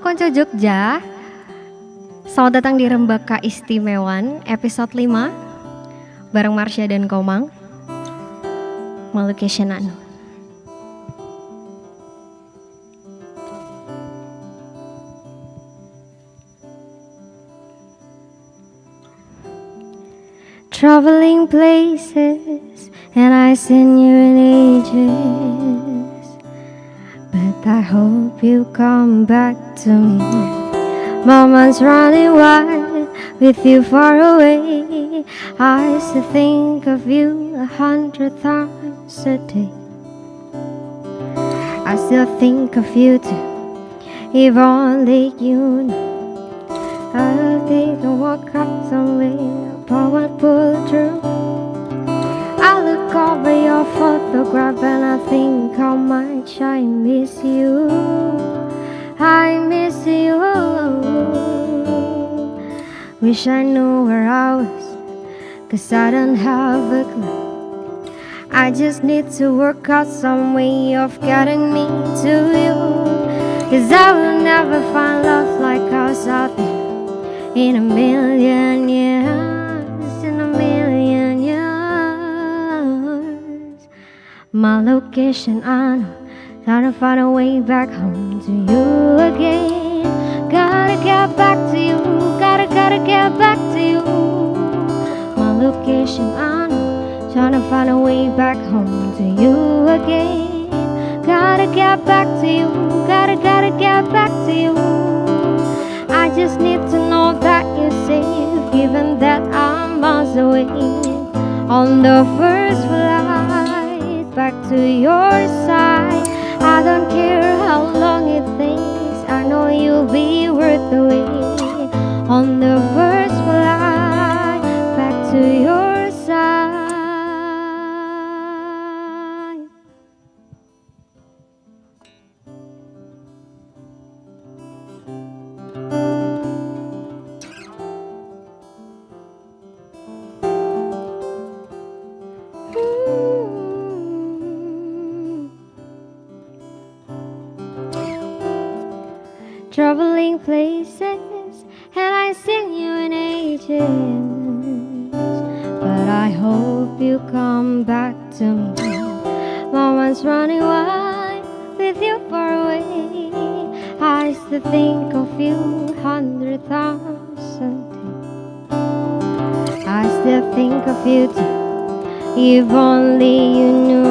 Konco Jogja. Selamat datang di Rembaka Istimewan episode 5 bareng Marsha dan Komang. Malukesyonan. Traveling places and I seen you in ages, but I hope you come back to me. Moments running wild with you far away. I still think of you 100 times a day. I still think of you too, if only you know. I'll take a walk up somewhere, power pull through. I look over your photograph and I think how much I miss you. I miss you. Wish I knew where I was, 'cause I don't have a clue. I just need to work out some way of getting me to you, 'cause I will never find love like us out there in a million years, in a million years. My location I know, trying to find a way back home to you again. Gotta get back to you, gotta get back to you. My location I know, trying to find a way back home to you again. Gotta get back to you, gotta get back to you. I just need to know that you're safe, given that I'm miles away. On the first flight back to your side, I don't care how long it takes, I know you'll be worth the wait. On the first flight back to your side. Traveling places and I seen you in ages, but I hope you come back to me. Moments running wild with you far away. I still think of you 100,000 times. I still think of you too, if only you knew.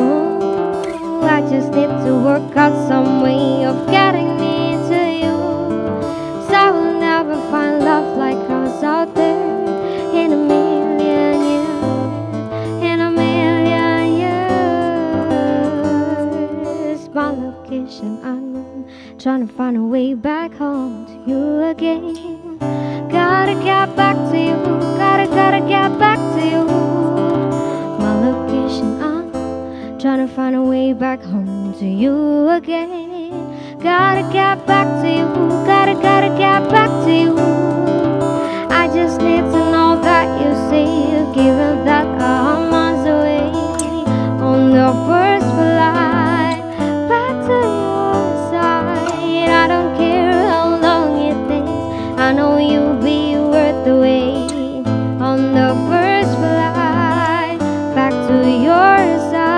I just need to work out some way of getting me to you. I will never find love like us out there in a million years, in a million years. My location unknown, trying to find a way back home to you again. Gotta get back to you, gotta get back to you. My location unknown, trying to find a way back home to you again. Gotta get back to you, gotta get back to you. I just need to know that you're safe, given that I'm miles away. On the first flight back to your side, I don't care how long it takes, I know you'll be worth the wait. On the first flight back to your side.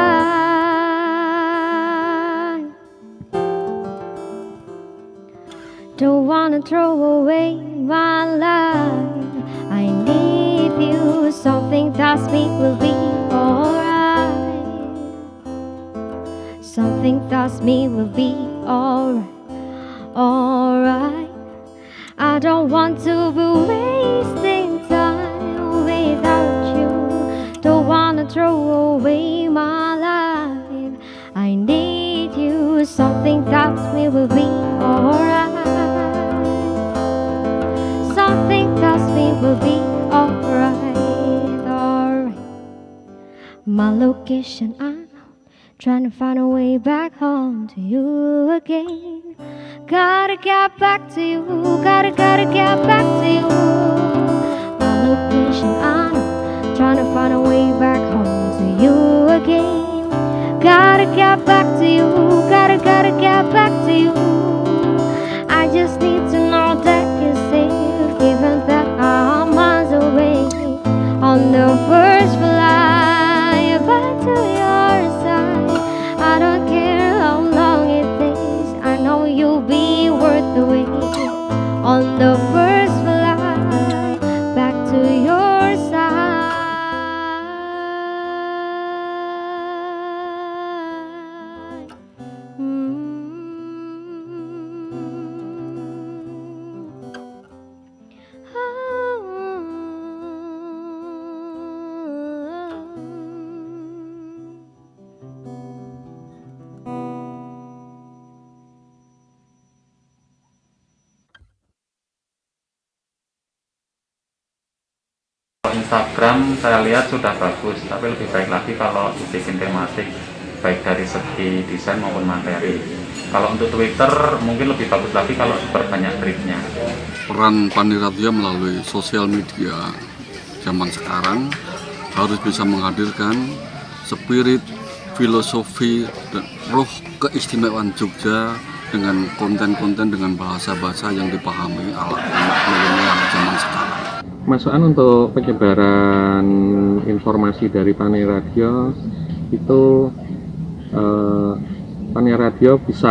Don't wanna throw away my life, I need you. Something tells me we'll be alright. Something tells me we'll be alright, alright. I don't want to be wasting time without you. Don't wanna throw away my life, I need you. Something tells me we'll be alright. Something tells me we'll be alright, alright. My location I know, trying to find a way back home to you again. Gotta get back to you, gotta get back to you. My location I know, trying to find a way back home to you again. Gotta get back to you, gotta get back to you. I just need to Instagram saya lihat sudah bagus, tapi lebih baik lagi kalau dibikin tematik, baik dari segi desain maupun materi. Kalau untuk Twitter mungkin lebih bagus lagi kalau diperbanyak tweetnya. Peran Paniradia melalui sosial media zaman sekarang harus bisa menghadirkan spirit, filosofi, dan roh keistimewaan Jogja dengan konten-konten dengan bahasa-bahasa yang dipahami anak milenial zaman sekarang. Mas Soan, untuk penyebaran informasi dari Paniradia itu Paniradia bisa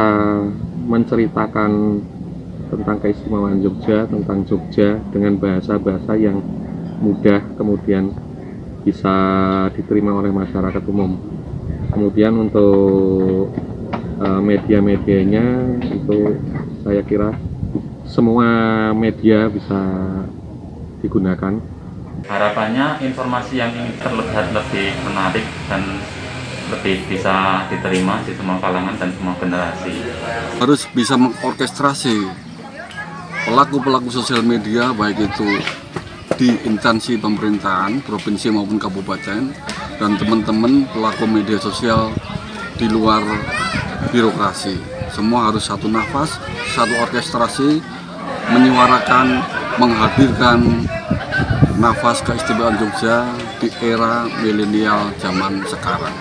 menceritakan tentang keistimewaan Jogja, tentang Jogja dengan bahasa-bahasa yang mudah kemudian bisa diterima oleh masyarakat umum. Kemudian untuk media-medianya itu saya kira semua media bisa digunakan. Harapannya informasi yang ingin terlihat lebih menarik dan lebih bisa diterima di semua kalangan dan semua generasi. Harus bisa mengorkestrasi pelaku-pelaku sosial media, baik itu di instansi pemerintahan, provinsi maupun kabupaten, dan teman-teman pelaku media sosial di luar birokrasi. Semua harus satu nafas, satu orkestrasi, menyuarakan, menghadirkan nafas keistimewaan Jogja di era milenial zaman sekarang.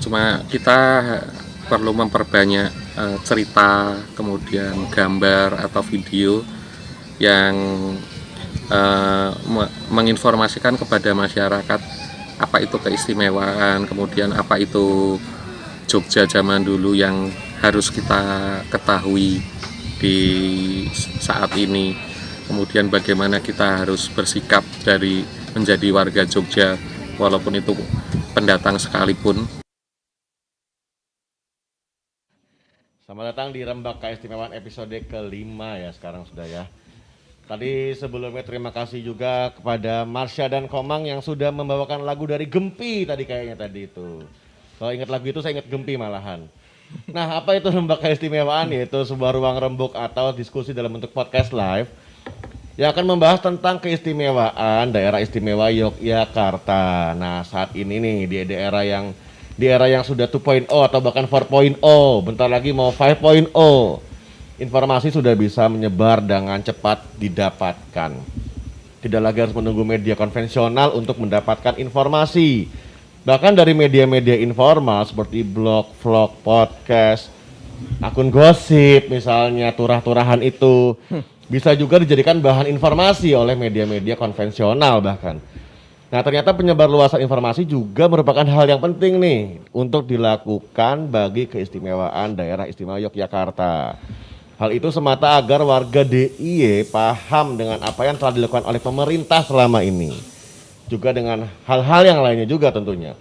Cuma kita perlu memperbanyak cerita, kemudian gambar atau video yang menginformasikan kepada masyarakat apa itu keistimewaan, kemudian apa itu Jogja zaman dulu yang harus kita ketahui di saat ini. Kemudian bagaimana kita harus bersikap dari menjadi warga Jogja walaupun itu pendatang sekalipun. Selamat datang di Rembak Keistimewaan episode kelima ya sekarang sudah ya. Tadi sebelumnya terima kasih juga kepada Marsha dan Komang yang sudah membawakan lagu dari Gempi tadi kayaknya tadi itu. Kalau ingat lagu itu saya ingat Gempi malahan. Nah, apa itu Rembak Keistimewaan? Yaitu sebuah ruang rembuk atau diskusi dalam bentuk podcast live yang akan membahas tentang keistimewaan daerah istimewa Yogyakarta. Nah, saat ini nih di era yang sudah 2.0 atau bahkan 4.0, bentar lagi mau 5.0. Informasi sudah bisa menyebar dengan cepat didapatkan. Tidak lagi harus menunggu media konvensional untuk mendapatkan informasi. Bahkan dari media-media informal seperti blog, vlog, podcast, akun gosip misalnya, turah-turahan itu bisa juga dijadikan bahan informasi oleh media-media konvensional bahkan. Nah, ternyata penyebar luasan informasi juga merupakan hal yang penting nih untuk dilakukan bagi keistimewaan daerah istimewa Yogyakarta. Hal itu semata agar warga DIY paham dengan apa yang telah dilakukan oleh pemerintah selama ini. Juga dengan hal-hal yang lainnya juga tentunya.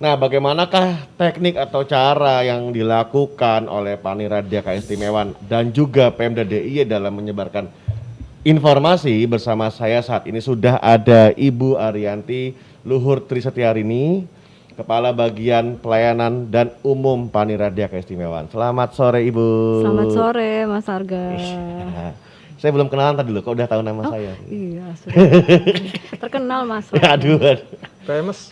Nah, bagaimanakah teknik atau cara yang dilakukan oleh Paniradia Keistimewaan dan juga Pemda DIY dalam menyebarkan informasi? Bersama saya saat ini sudah ada Ibu Arianti Luhur Trisetiarini, Kepala Bagian Pelayanan dan Umum Paniradia Keistimewaan. Selamat sore Ibu. Selamat sore Mas Arga. Saya belum kenalan tadi loh, kok udah tahu nama saya? Iya, sudah. Terkenal Mas. Aduh. Famous.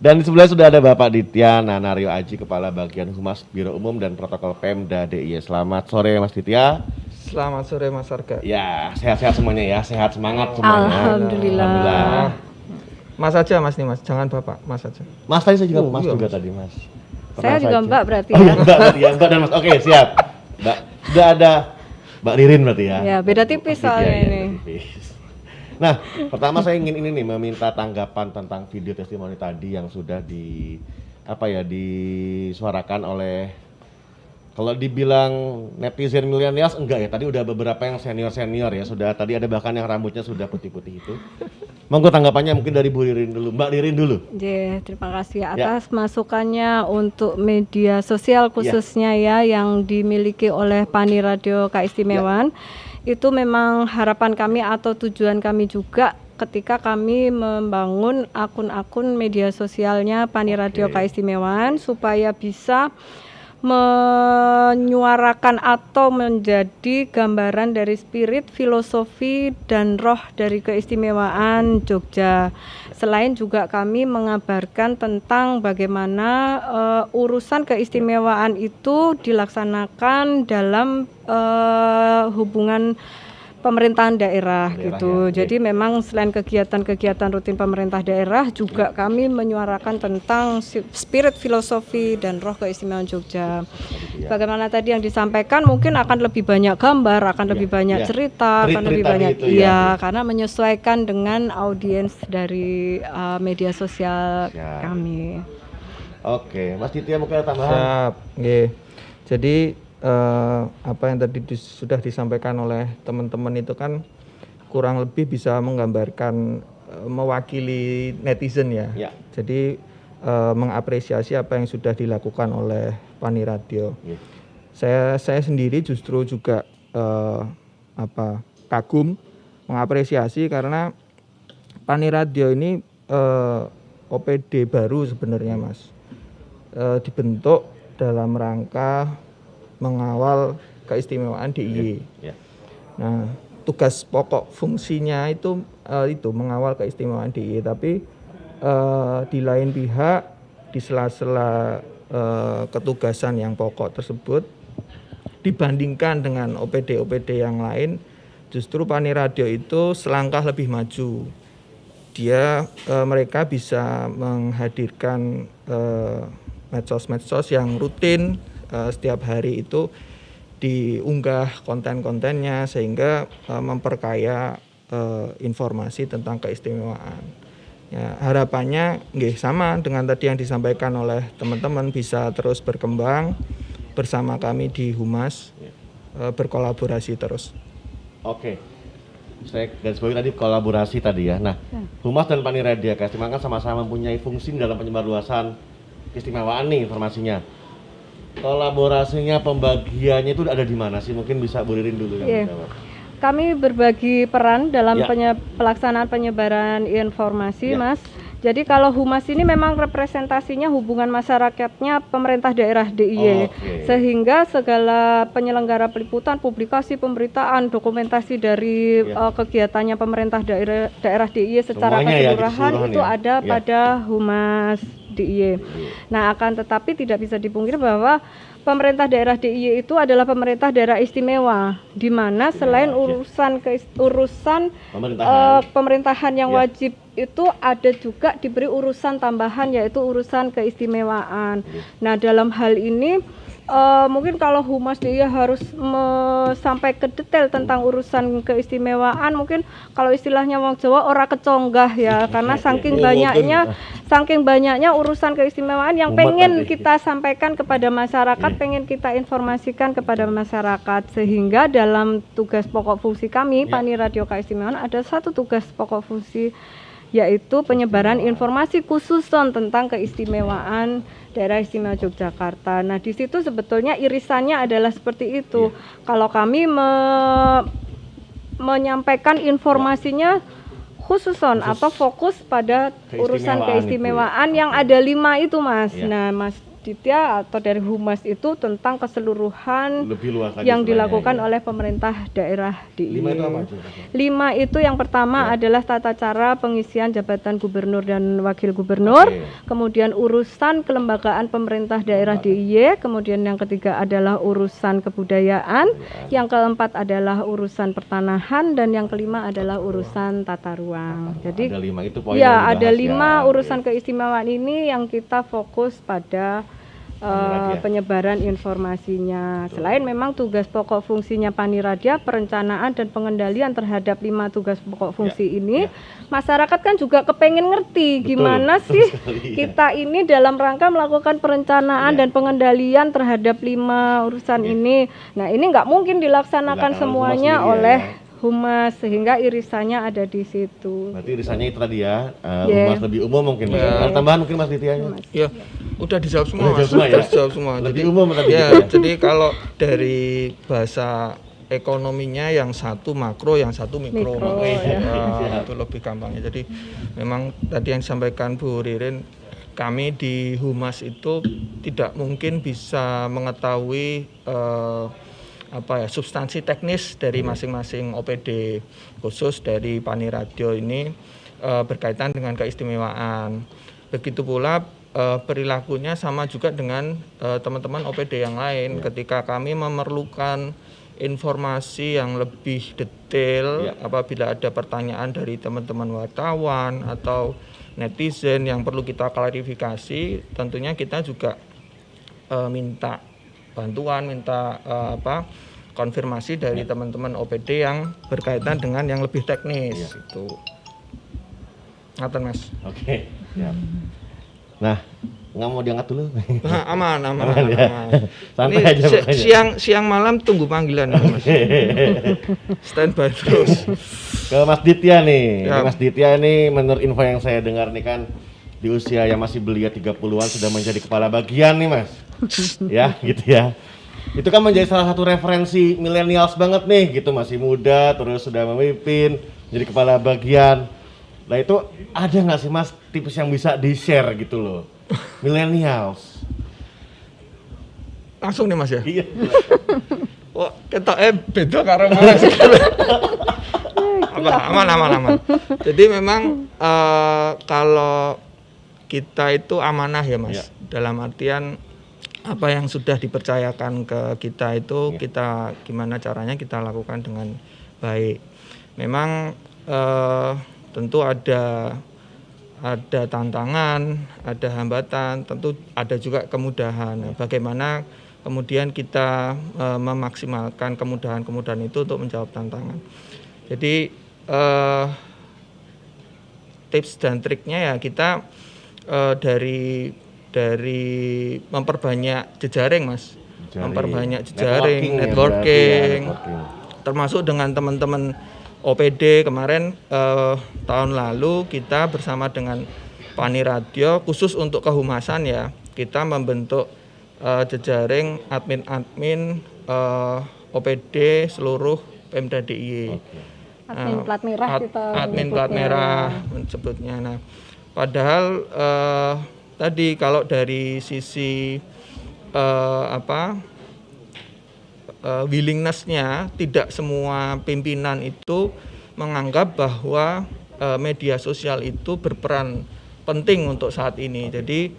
Dan di sebelah sudah ada Bapak Ditya Nanario Aji, Kepala Bagian Humas Biro Umum dan Protokol Pemda DIY. Selamat sore Mas Ditya. Selamat sore Mas Arga. Ya, sehat-sehat semuanya ya, sehat semangat semuanya. Alhamdulillah. Mas aja Mas nih Mas, jangan Bapak, Mas aja. Mas tadi saya juga Mas iya, juga Mas. tadi Mas. Saya juga saja. Mbak berarti Oh ya. iya Mbak berarti ya, Mbak dan Mas. Oke, siap. Mbak, sudah ada Mbak Ririn berarti ya. Ya, beda tipis Mas Ditya, soalnya ya, ini. beda tipis. Nah, pertama saya ingin ini nih meminta tanggapan tentang video testimoni tadi yang sudah disuarakan oleh, kalau dibilang netizen milenials enggak ya, tadi udah beberapa yang senior ya, sudah tadi ada bahkan yang rambutnya sudah putih-putih itu. Monggo tanggapannya mungkin dari Bu Ririn dulu, Mbak Ririn dulu. Terima kasih atas masukannya untuk media sosial khususnya ya yang dimiliki oleh Paniradia Keistimewaan. Itu memang harapan kami atau tujuan kami juga ketika kami membangun akun-akun media sosialnya Paniradia Keistimewaan supaya bisa menyuarakan atau menjadi gambaran dari spirit, filosofi, dan roh dari keistimewaan Jogja. Selain juga kami mengabarkan tentang bagaimana urusan keistimewaan itu dilaksanakan dalam hubungan pemerintahan daerah gitu. Ya. Jadi memang selain kegiatan-kegiatan rutin pemerintah daerah juga kami menyuarakan tentang spirit, filosofi, dan roh keistimewaan Jogja. Bagaimana tadi yang disampaikan mungkin akan lebih banyak gambar, akan lebih banyak cerita, akan lebih banyak karena menyesuaikan dengan audiens dari media sosial kami. Oke, Mas Ditya mungkin ada tambahan? Siap, nggih. Jadi apa yang tadi sudah disampaikan oleh teman-teman itu kan kurang lebih bisa menggambarkan mewakili netizen ya. Jadi mengapresiasi apa yang sudah dilakukan oleh Pani Radio. Saya sendiri justru juga kagum, mengapresiasi karena Pani Radio ini OPD baru sebenarnya Mas, dibentuk dalam rangka mengawal keistimewaan DIY. Nah, tugas pokok fungsinya itu mengawal keistimewaan DIY, tapi di lain pihak di sela-sela ketugasan yang pokok tersebut dibandingkan dengan OPD yang lain, justru Pani Radio itu selangkah lebih maju. Mereka bisa menghadirkan medsos-medsos yang rutin. Setiap hari itu diunggah konten-kontennya sehingga memperkaya informasi tentang keistimewaan. Ya, harapannya sama dengan tadi yang disampaikan oleh teman-teman, bisa terus berkembang bersama kami di Humas, berkolaborasi terus. Oke, saya garis bawahi tadi kolaborasi tadi ya. Nah, Humas dan Pani Radio Keistimewaan kan sama-sama mempunyai fungsi dalam penyebarluasan keistimewaan nih informasinya. Kolaborasinya, pembagiannya itu ada di mana sih? Mungkin bisa Bu Ririn dulu yang menjawab. Kami berbagi peran dalam pelaksanaan penyebaran informasi, Mas. Jadi kalau Humas ini memang representasinya hubungan masyarakatnya pemerintah daerah DIY. Sehingga segala penyelenggara peliputan, publikasi, pemberitaan, dokumentasi dari kegiatannya pemerintah daerah DIY secara keseluruhan itu ada pada Humas DIY. Nah, akan tetapi tidak bisa dipungkiri bahwa pemerintah daerah DIY itu adalah pemerintah daerah istimewa, di mana selain urusan pemerintahan yang wajib itu ada juga diberi urusan tambahan, yaitu urusan keistimewaan. Nah, dalam hal ini mungkin kalau Humas DIY harus sampai ke detail tentang urusan keistimewaan, mungkin kalau istilahnya wong Jawa ora keconggah ya, karena saking banyaknya urusan keistimewaan yang pengen kita sampaikan kepada masyarakat, pengen kita informasikan kepada masyarakat, sehingga dalam tugas pokok fungsi kami Pani Radio Keistimewaan ada satu tugas pokok fungsi, yaitu penyebaran informasi khusus tentang keistimewaan daerah istimewa Yogyakarta. Nah, di situ sebetulnya irisannya adalah seperti itu. Kalau kami menyampaikan informasinya khusus atau fokus pada urusan keistimewaan yang ada 5 itu, Mas. Nah, Mas Ditya atau dari Humas itu tentang keseluruhan yang dilakukan oleh pemerintah daerah DIY. 5 itu apa? 5 itu yang pertama adalah tata cara pengisian jabatan gubernur dan wakil gubernur, kemudian urusan kelembagaan pemerintah daerah DIY, kemudian yang ketiga adalah urusan kebudayaan, yang keempat adalah urusan pertanahan, dan yang kelima adalah urusan tata ruang. Jadi ada 5 itu poin yang ada 5 urusan keistimewaan ini yang kita fokus pada penyebaran informasinya. Selain memang tugas pokok fungsinya Pani Radio, perencanaan dan pengendalian terhadap 5 tugas pokok fungsi ini, masyarakat kan juga kepengen ngerti gimana sih kita ini dalam rangka melakukan perencanaan dan pengendalian terhadap 5 urusan ini. Nah, ini nggak mungkin dilaksanakan semuanya oleh Humas, sehingga irisannya ada di situ. Berarti irisannya itu tadi ya, Humas lebih umum mungkin. Ada tambahan mungkin Mas Ditya? Iya, udah dijawab semua. Dijawab semua. Lebih umum tadi. Jadi kalau dari bahasa ekonominya yang satu makro, yang satu mikro. Itu lebih gampangnya. Jadi memang tadi yang disampaikan Bu Ririn kami di Humas itu tidak mungkin bisa mengetahui substansi teknis dari masing-masing OPD, khusus dari Paniradio ini berkaitan dengan keistimewaan. Begitu pula perilakunya sama juga dengan teman-teman OPD yang lain. Ketika kami memerlukan informasi yang lebih detail, apabila ada pertanyaan dari teman-teman wartawan atau netizen yang perlu kita klarifikasi, tentunya kita juga minta bantuan, minta konfirmasi dari teman-teman OPD yang berkaitan dengan yang lebih teknis. Itu ngaten Mas. Oke, siap. Nah, nggak mau diangkat dulu? Nah, aman. Ya. Santai aja pokoknya. Siang malam tunggu panggilan Mas. Standby terus. Ke Mas Ditya nih. Ya. Mas Ditya ini menurut info yang saya dengar nih kan di usia yang masih belia 30-an sudah menjadi kepala bagian nih Mas. Ya, gitu ya. Itu kan menjadi salah satu referensi millennials banget nih gitu, masih muda terus sudah memimpin jadi kepala bagian. Nah itu ada nggak sih Mas tips yang bisa di-share gitu loh, millennials? Langsung nih Mas ya? Iya. Wah, ketoknya beda karo Mas. Aman. Jadi memang kalau kita itu amanah ya Mas, dalam artian apa yang sudah dipercayakan ke kita itu kita gimana caranya kita lakukan dengan baik. Memang tentu ada tantangan, ada hambatan, tentu ada juga kemudahan. Bagaimana kemudian kita memaksimalkan kemudahan-kemudahan itu untuk menjawab tantangan. Jadi tips dan triknya ya kita dari memperbanyak jejaring Mas, memperbanyak jejaring, networking. Termasuk dengan teman-teman OPD kemarin tahun lalu kita bersama dengan Paniradio khusus untuk kehumasan ya, kita membentuk jejaring admin OPD seluruh Pemda DIY. Admin plat merah kita. Admin plat merah sebutnya. Nah, padahal tadi kalau dari sisi willingness-nya, tidak semua pimpinan itu menganggap bahwa media sosial itu berperan penting untuk saat ini. Jadi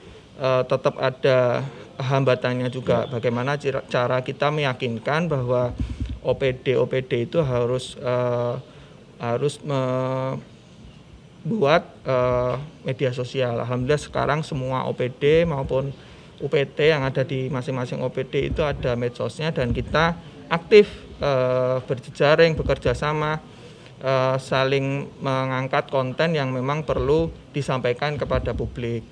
tetap ada hambatannya juga. Bagaimana cara kita meyakinkan bahwa OPD itu harus membuat media sosial. Alhamdulillah sekarang semua OPD maupun UPT yang ada di masing-masing OPD itu ada medsosnya dan kita aktif berjejaring, bekerja sama, saling mengangkat konten yang memang perlu disampaikan kepada publik.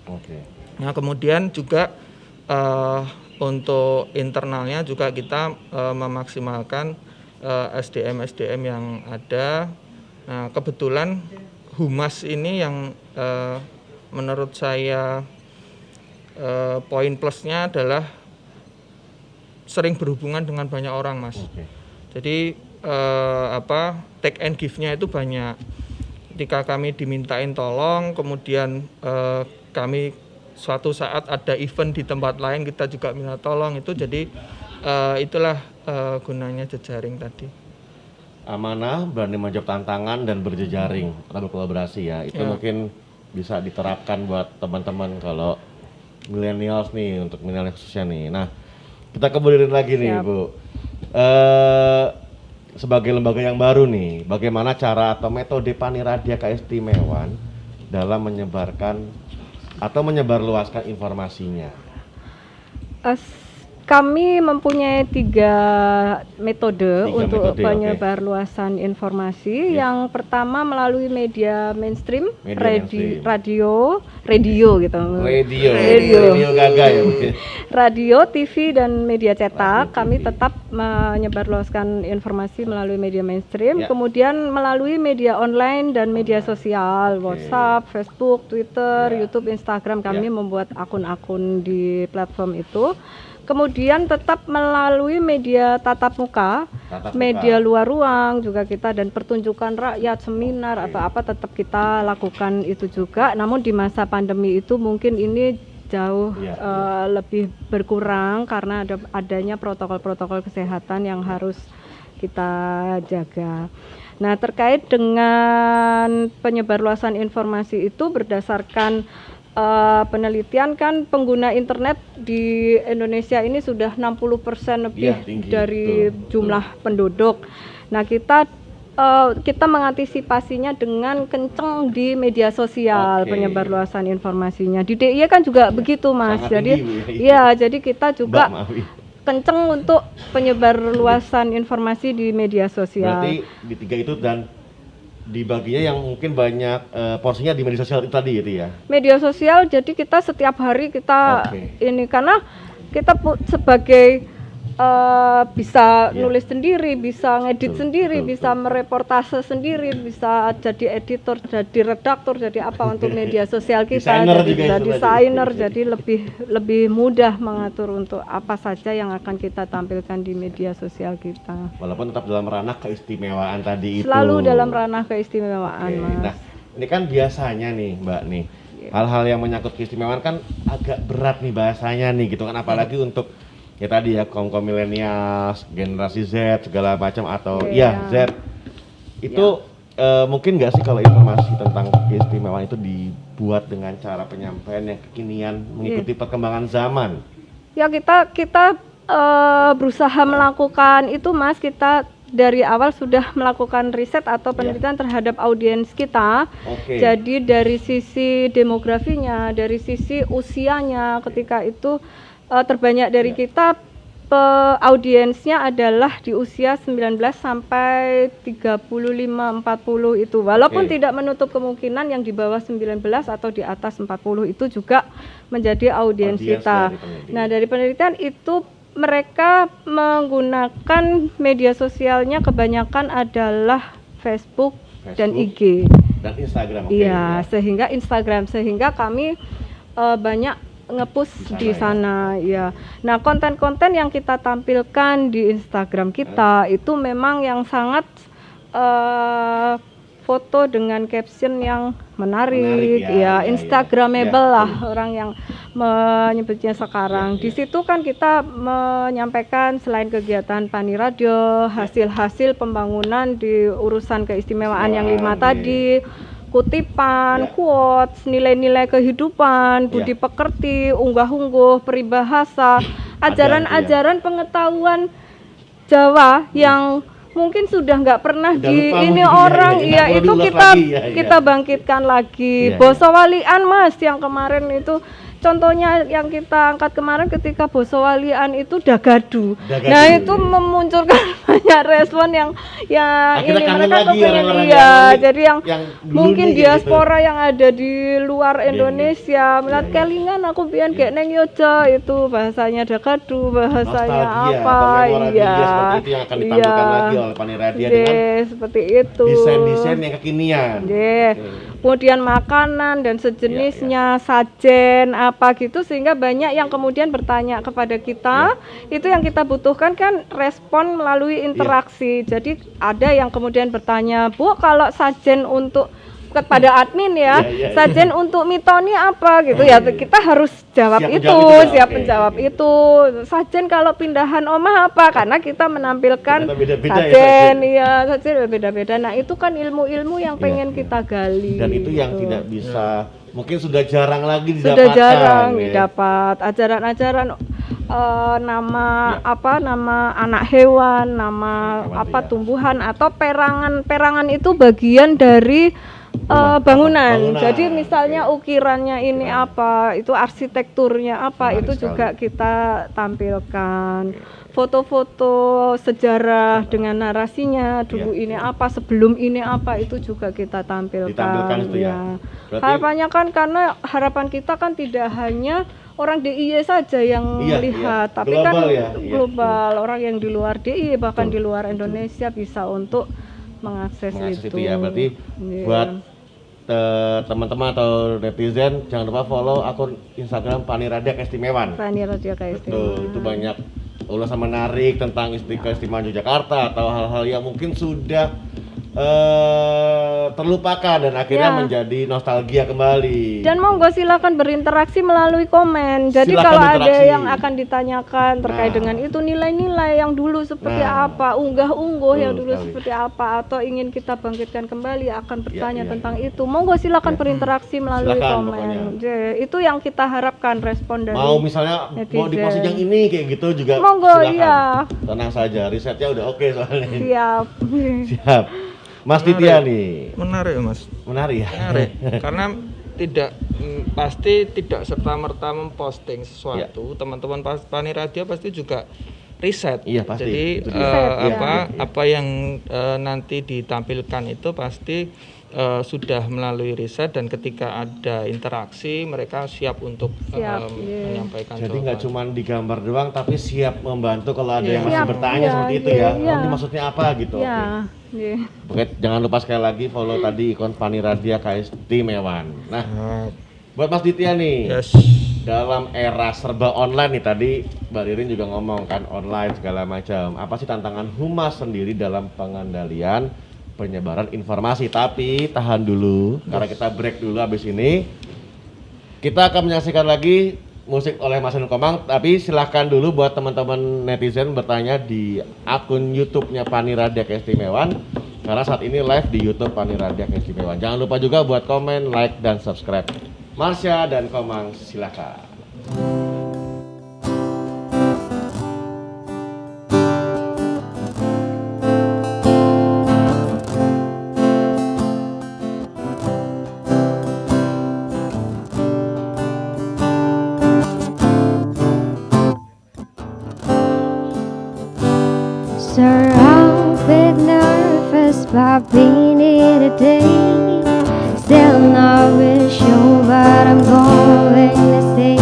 Nah kemudian juga untuk internalnya juga kita memaksimalkan SDM yang ada. Nah kebetulan Humas ini yang menurut saya poin plusnya adalah sering berhubungan dengan banyak orang Mas. Jadi take and give-nya itu banyak. Ketika kami dimintain tolong, kemudian kami suatu saat ada event di tempat lain kita juga minta tolong itu. Jadi itulah gunanya jejaring tadi. Amanah, berani menjawab tantangan dan berjejaring atau berkolaborasi ya. Itu mungkin bisa diterapkan buat teman-teman kalau millennials nih, untuk milenial khususnya nih. Nah, kita kembali lagi nih Bu. Sebagai lembaga yang baru nih, bagaimana cara atau metode Paniradia Keistimewaan dalam menyebarkan atau menyebarluaskan informasinya? Kami mempunyai 3 metode untuk penyebarluasan informasi. Yang pertama melalui media mainstream, radio gitu. Radio Gaga ya. Radio, TV dan media cetak. Kami tetap menyebarluaskan informasi melalui media mainstream. Kemudian melalui media online dan media sosial, WhatsApp, Facebook, Twitter, YouTube, Instagram. Kami membuat akun-akun di platform itu. Kemudian tetap melalui media tatap muka, media luar ruang juga kita, dan pertunjukan rakyat, seminar atau apa tetap kita lakukan itu juga. Namun di masa pandemi itu mungkin ini jauh lebih berkurang karena adanya protokol-protokol kesehatan yang harus kita jaga. Nah, terkait dengan penyebarluasan informasi itu berdasarkan penelitian kan pengguna internet di Indonesia ini sudah 60% lebih dari jumlah penduduk. Nah, kita mengantisipasinya dengan kenceng di media sosial penyebarluasan informasinya. Di DIY kan juga begitu, Mas. Jadi jadi kita juga kenceng untuk penyebarluasan informasi di media sosial. Berarti di 3 itu dan dibaginya yang mungkin banyak porsinya di media sosial itu tadi gitu ya. Media sosial, jadi kita setiap hari kita ini karena kita sebagai bisa nulis sendiri, bisa ngedit sendiri, bisa mereportase sendiri, bisa jadi editor, jadi redaktor, jadi apa untuk media sosial kita, jadi desainer, jadi lebih mudah mengatur untuk apa saja yang akan kita tampilkan di media sosial kita. Walaupun tetap dalam ranah keistimewaan tadi itu. Selalu dalam ranah keistimewaan, Mas. Nah, ini kan biasanya nih, Mbak nih, hal-hal yang menyangkut keistimewaan kan agak berat nih bahasanya nih gitu kan, apalagi untuk ya tadi ya kaum milenial, generasi Z segala macam atau Z itu mungkin nggak sih kalau informasi tentang keistimewaan itu dibuat dengan cara penyampaian yang kekinian mengikuti perkembangan zaman? Ya kita berusaha melakukan itu, Mas. Kita dari awal sudah melakukan riset atau penelitian terhadap audiens kita. Jadi dari sisi demografinya, dari sisi usianya ketika itu terbanyak dari kita audiensnya adalah di usia 19 sampai 35-40 itu. Walaupun tidak menutup kemungkinan yang di bawah 19 atau di atas 40 itu juga menjadi audiens kita. Nah, dari penelitian itu mereka menggunakan media sosialnya kebanyakan adalah Facebook dan IG. Dan Instagram. Sehingga kami banyak nge-push di sana ya. Nah, konten-konten yang kita tampilkan di Instagram kita itu memang yang sangat foto dengan caption yang menarik Instagramable lah orang yang menyebutnya sekarang. Di situ kan kita menyampaikan selain kegiatan Pani Radio, hasil-hasil pembangunan di urusan keistimewaan yang 5 tadi, kutipan, quotes, nilai-nilai kehidupan, budi pekerti, unggah-ungguh, peribahasa, ajaran-ajaran pengetahuan Jawa yang mungkin sudah nggak pernah itu kita bangkitkan lagi. Basa Walian, Mas, yang kemarin itu contohnya yang kita angkat kemarin ketika Basa Walian itu Dagadu. Nah, itu memunculkan banyak respon yang ini mereka kepengen jadi yang mungkin diaspora gitu, yang ada di luar Indonesia melihat kelingan aku pian kayak neng Yoja itu bahasanya Dagadu, bahasanya apa seperti itu yang akan ditampilkan lagi oleh Pani Radio dengan seperti itu. Desain-desain yang kekinian. Kemudian makanan dan sejenisnya, sajen apa gitu, sehingga banyak yang kemudian bertanya kepada kita. Itu yang kita butuhkan kan respon melalui interaksi. Jadi ada yang kemudian bertanya, Bu, kalau sajen untuk kepada admin sajen untuk mitoni apa gitu kita harus jawab siap menjawab itu. Sajen kalau pindahan omah apa, karena kita menampilkan sajen sajen beda-beda. Nah, itu kan ilmu-ilmu yang pengen kita gali. Dan itu yang tidak bisa mungkin sudah jarang lagi didapatkan. Sudah jarang didapat ajaran-ajaran nama anak hewan, nama tumbuhan atau perangan itu bagian dari bangunan. Jadi misalnya ukirannya ini apa, itu arsitekturnya apa, itu juga kita tampilkan. Foto-foto sejarah dengan narasinya, dulu ini apa, sebelum ini apa, itu juga kita tampilkan. Itu ya. Harapannya kan karena harapan kita kan tidak hanya orang DIY saja yang melihat, tapi global, kan global, orang yang di luar DIY bahkan di luar Indonesia bisa untuk mengakses itu ya. Berarti buat teman-teman atau netizen jangan lupa follow akun Instagram Paniradia Keistimewaan. Paniradia Keistimewaan. Betul, itu banyak ulasan menarik tentang keistimewaan Yogyakarta atau hal-hal yang mungkin sudah terlupakan dan akhirnya Ya. menjadi nostalgia kembali. Dan monggo silakan berinteraksi melalui komen. Jadi Silakan kalau ada berinteraksi. yang akan ditanyakan terkait Nah. dengan itu nilai-nilai yang dulu seperti Nah. apa, unggah-ungguh yang Betul dulu sekali. seperti apa, atau ingin kita bangkitkan kembali akan bertanya iya, tentang itu. Monggo silakan berinteraksi melalui Silakan komen. pokoknya. Jadi, itu yang kita harapkan respon dari Mau misalnya mau netizen. diposting yang ini kayak gitu juga Monggo, silakan. iya. Tenang saja, risetnya udah oke soalnya. Siap. Siap. Mas Ditya nih, Menarik Mas. menarik ya. Menarik. Karena pasti tidak serta merta memposting sesuatu. Teman-teman Paniradia pasti juga riset. Iya, pasti. Jadi Itu dia. apa yang nanti ditampilkan itu pasti sudah melalui riset, dan ketika ada interaksi mereka siap untuk Siap, menyampaikan Jadi nggak jawaban. cuma digambar doang, tapi siap membantu kalau ada yang masih Siap, bertanya iya, seperti itu iya, ya. iya. Oh, ini maksudnya apa gitu. Ya. Oke. Iya. Oke, jangan lupa sekali lagi follow tadi ikon Paniradia Keistimewaan. Nah, buat Mas Ditya nih, Yes. dalam era serba online nih, tadi Mbak Ririn juga ngomong kan online segala macam. Apa sih tantangan humas sendiri dalam pengendalian penyebaran informasi? Tapi tahan dulu, karena kita break dulu habis ini. Kita akan menyaksikan lagi musik oleh Mas Hendro Komang, tapi silahkan dulu buat teman-teman netizen bertanya di akun YouTube-nya Paniradia Keistimewaan, karena saat ini live di YouTube Paniradia Keistimewaan. Jangan lupa juga buat komen, like, dan subscribe. Marsha dan Komang, silakan. Surrounded, nervous by being here today. Still not really sure what I'm going to say.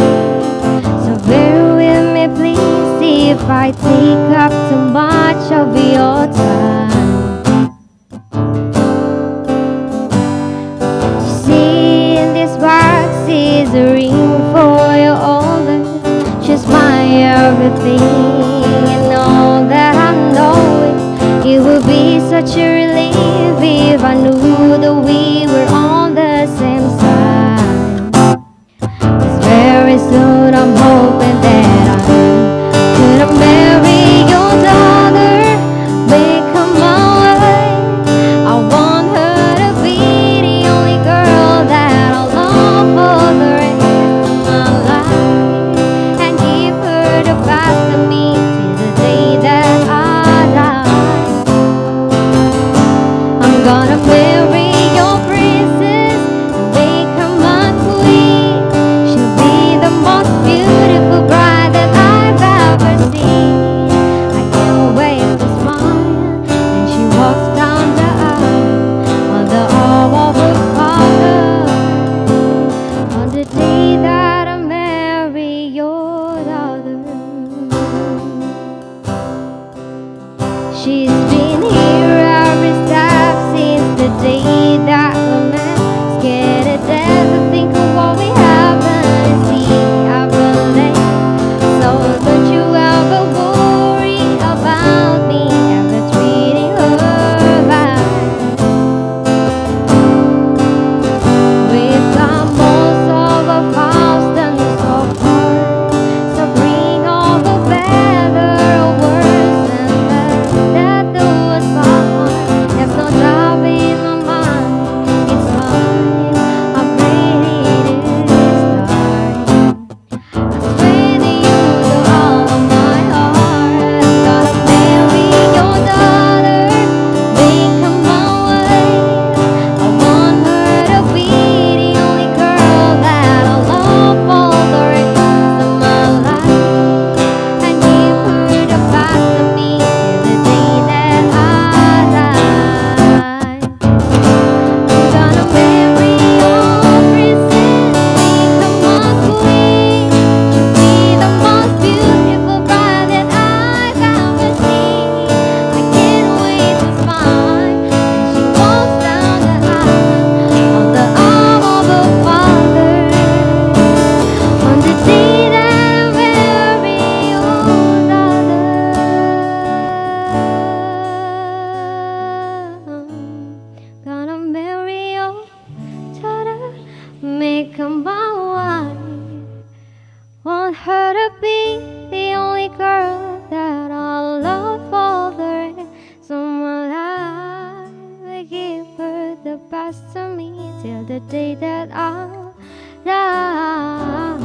want her to be the only girl that I'll love for the rest of my life. I give her the best of me till the day that I'll die.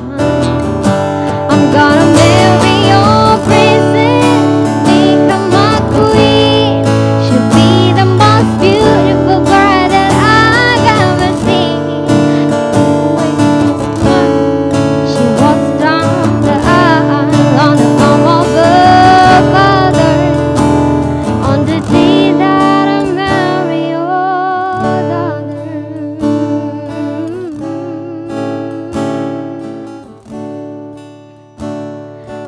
I'm gonna marry your princess, make her my queen. She'll be the most beautiful girl that I've ever seen. She walks down the aisle on the arm of her father. On the day that I marry your daughter.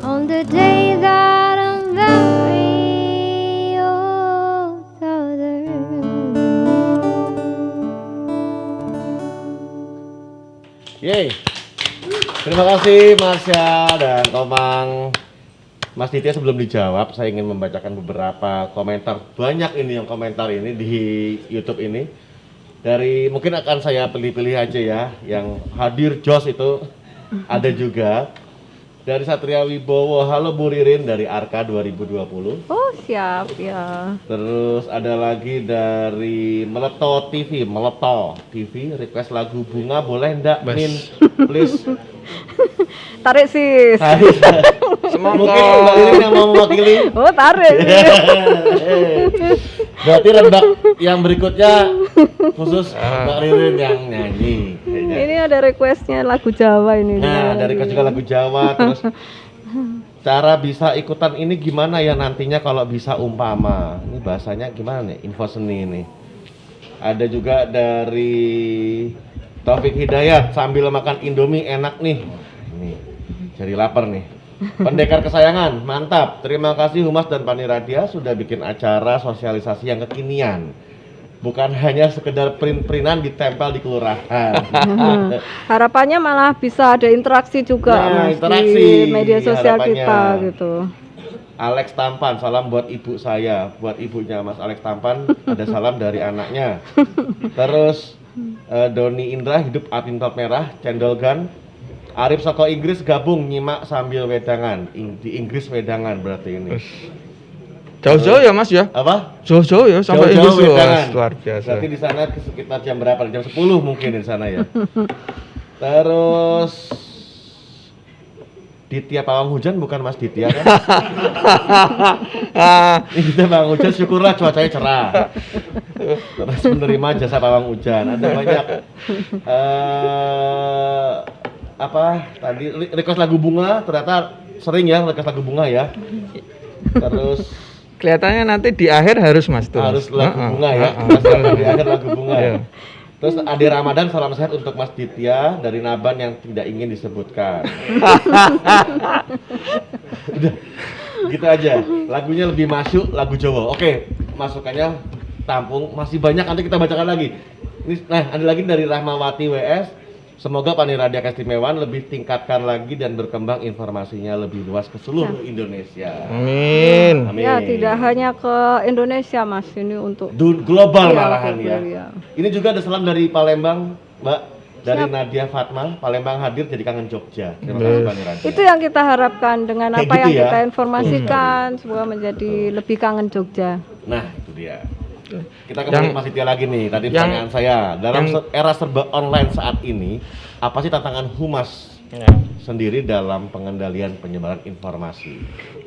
On the day that I marry your daughter. Yeay. Terima kasih Marsha dan Komang. Mas Ditya, sebelum dijawab, saya ingin membacakan beberapa komentar. Banyak ini yang komentar ini di YouTube ini. Dari mungkin akan saya pilih-pilih aja ya. Yang hadir Jos itu ada juga. Dari Satria Wibowo, halo Bu Ririn dari Arka 2020. Oh, siap ya. Terus ada lagi dari Meleto TV, request lagu Bunga boleh ndak Min, please. Tarik sis. Mungkin Mbak Ririn yang mau mewakili. Oh, tarik. Berarti Rembak yang berikutnya khusus Mbak Ririn yang nyanyi. Ini ada requestnya lagu Jawa ini. Nah, dari request juga lagu Jawa. Terus cara bisa ikutan ini gimana ya nantinya kalau bisa umpama. Ini bahasanya gimana nih? Info seni ini. Ada juga dari Taufik Hidayat, sambil makan Indomie enak nih. Ini jadi lapar nih. Pendekar kesayangan, mantap. Terima kasih Humas dan Paniradia sudah bikin acara sosialisasi yang kekinian. Bukan hanya sekedar print-printan ditempel di kelurahan. Harapannya malah bisa ada interaksi juga Mas, interaksi di media sosial harapannya. kita gitu. Alex Tampan, salam buat ibu saya, buat ibunya Mas Alex Tampan, ada salam dari anaknya. Terus Doni Indra, hidup Atintot Merah, Cendol Gun. Arif Soko Inggris gabung nyimak sambil wedangan. Di Inggris wedangan berarti ini. Jauh-jauh ya Mas ya? Apa? Jauh-jauh ya sampai Jauh-jauh Inggris. wedangan. Luar biasa. Berarti di sana sekitar jam berapa? Jam 10 mungkin di sana ya. Terus Ditya Pawang Hujan bukan Mas Ditya kan? Ditya Pawang Hujan, syukurlah cuacanya cerah. Terus menerima jasa pawang hujan. Ada banyak apa tadi request lagu Bunga, ternyata sering ya request lagu Bunga ya. Terus Kelihatannya nanti di akhir harus Mas tuh. harus lagu Bunga ya. Di akhir lagu Bunga. Iya. Terus Ade Ramadan, salam sehat untuk Mas Ditya dari Naban yang tidak ingin disebutkan. Udah, gitu aja. Lagunya lebih masuk lagu Jawa. Oke, masukannya tampung. Masih banyak, nanti kita bacakan lagi. Nah, ada lagi dari Rahmawati WS. Semoga Paniradia Keistimewaan lebih tingkatkan lagi dan berkembang informasinya lebih luas ke seluruh Indonesia. Amin. Amin. Ya, tidak hanya ke Indonesia Mas, ini untuk Global Iya, malahan ya. global, ya. Ini juga ada salam dari Palembang, Mbak. Dari Nadia Fatma, Palembang hadir jadi kangen Jogja. Terima kasih Paniradia. itu yang kita harapkan dengan Kayak apa gitu yang ya. kita informasikan, semoga menjadi lebih kangen Jogja. Nah, itu dia. Kita kembali Mas Ditya lagi nih. Tadi yang- pertanyaan saya, dalam yang- era serba online saat ini, apa sih tantangan Humas sendiri dalam pengendalian penyebaran informasi?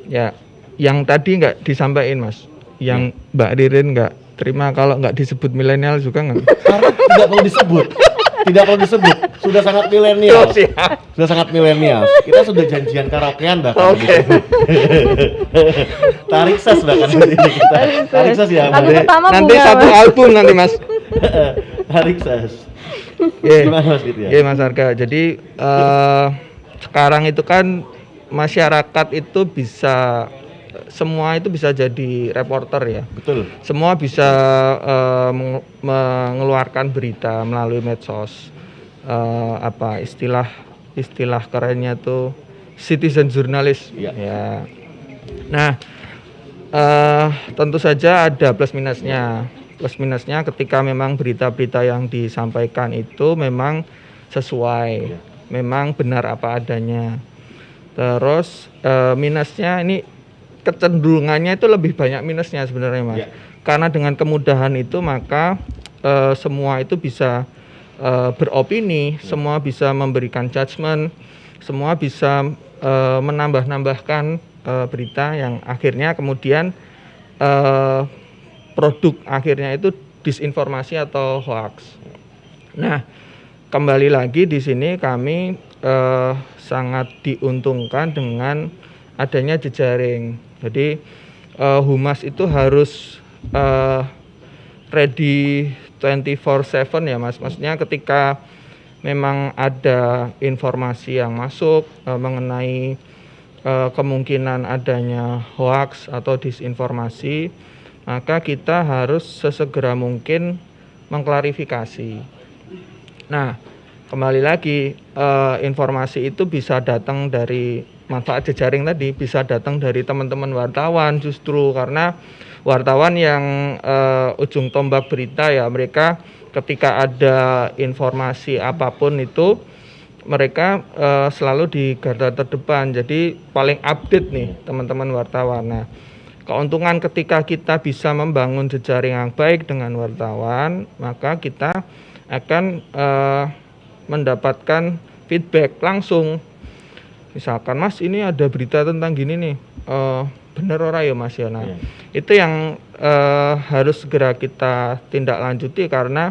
Ya, yang tadi nggak disampaikan Mas, yang Mbak Ririn nggak terima kalau nggak disebut milenial juga nggak? Karena tidak perlu disebut. Tidak perlu disebut. Sudah sangat milenial. Sudah sangat milenial. Kita sudah janjian karaokean bahkan. Oke. Tarik ses bahkan hari ini kita. Tarik ses ya, Lagu Mbak De. pertama Nanti Bunga, satu Mas. album nanti Mas. Tarik ses. Iya. Gimana Mas gitu ya? Iya Mas Arga. Jadi sekarang itu kan masyarakat itu bisa semua itu bisa jadi reporter ya. Betul. Semua bisa mengeluarkan berita melalui medsos. Apa istilah kerennya tuh citizen journalist. Iya. Ya. Nah, tentu saja ada plus minusnya. Plus minusnya ketika memang berita-berita yang disampaikan itu memang sesuai, memang benar apa adanya. Terus minusnya ini kecenderungannya itu lebih banyak minusnya sebenarnya Mas. Ya. Karena dengan kemudahan itu maka semua itu bisa beropini, semua bisa memberikan judgement, semua bisa menambah-nambahkan berita yang akhirnya kemudian produk akhirnya itu disinformasi atau hoax. Nah, kembali lagi di sini kami sangat diuntungkan dengan adanya jejaring. Jadi humas itu harus ready 24/7 ya Mas. Maksudnya ketika memang ada informasi yang masuk mengenai kemungkinan adanya hoax atau disinformasi, maka kita harus sesegera mungkin mengklarifikasi. Nah, kembali lagi informasi itu bisa datang dari manfaat jejaring tadi, bisa datang dari teman-teman wartawan justru karena wartawan yang ujung tombak berita ya, mereka ketika ada informasi apapun itu mereka selalu di garda terdepan, jadi paling update nih teman-teman wartawan. Nah, keuntungan ketika kita bisa membangun jejaring yang baik dengan wartawan, maka kita akan mendapatkan feedback langsung. Misalkan Mas ini ada berita tentang gini nih, bener ora ya Mas ya. Nah, itu yang harus segera kita tindak lanjuti karena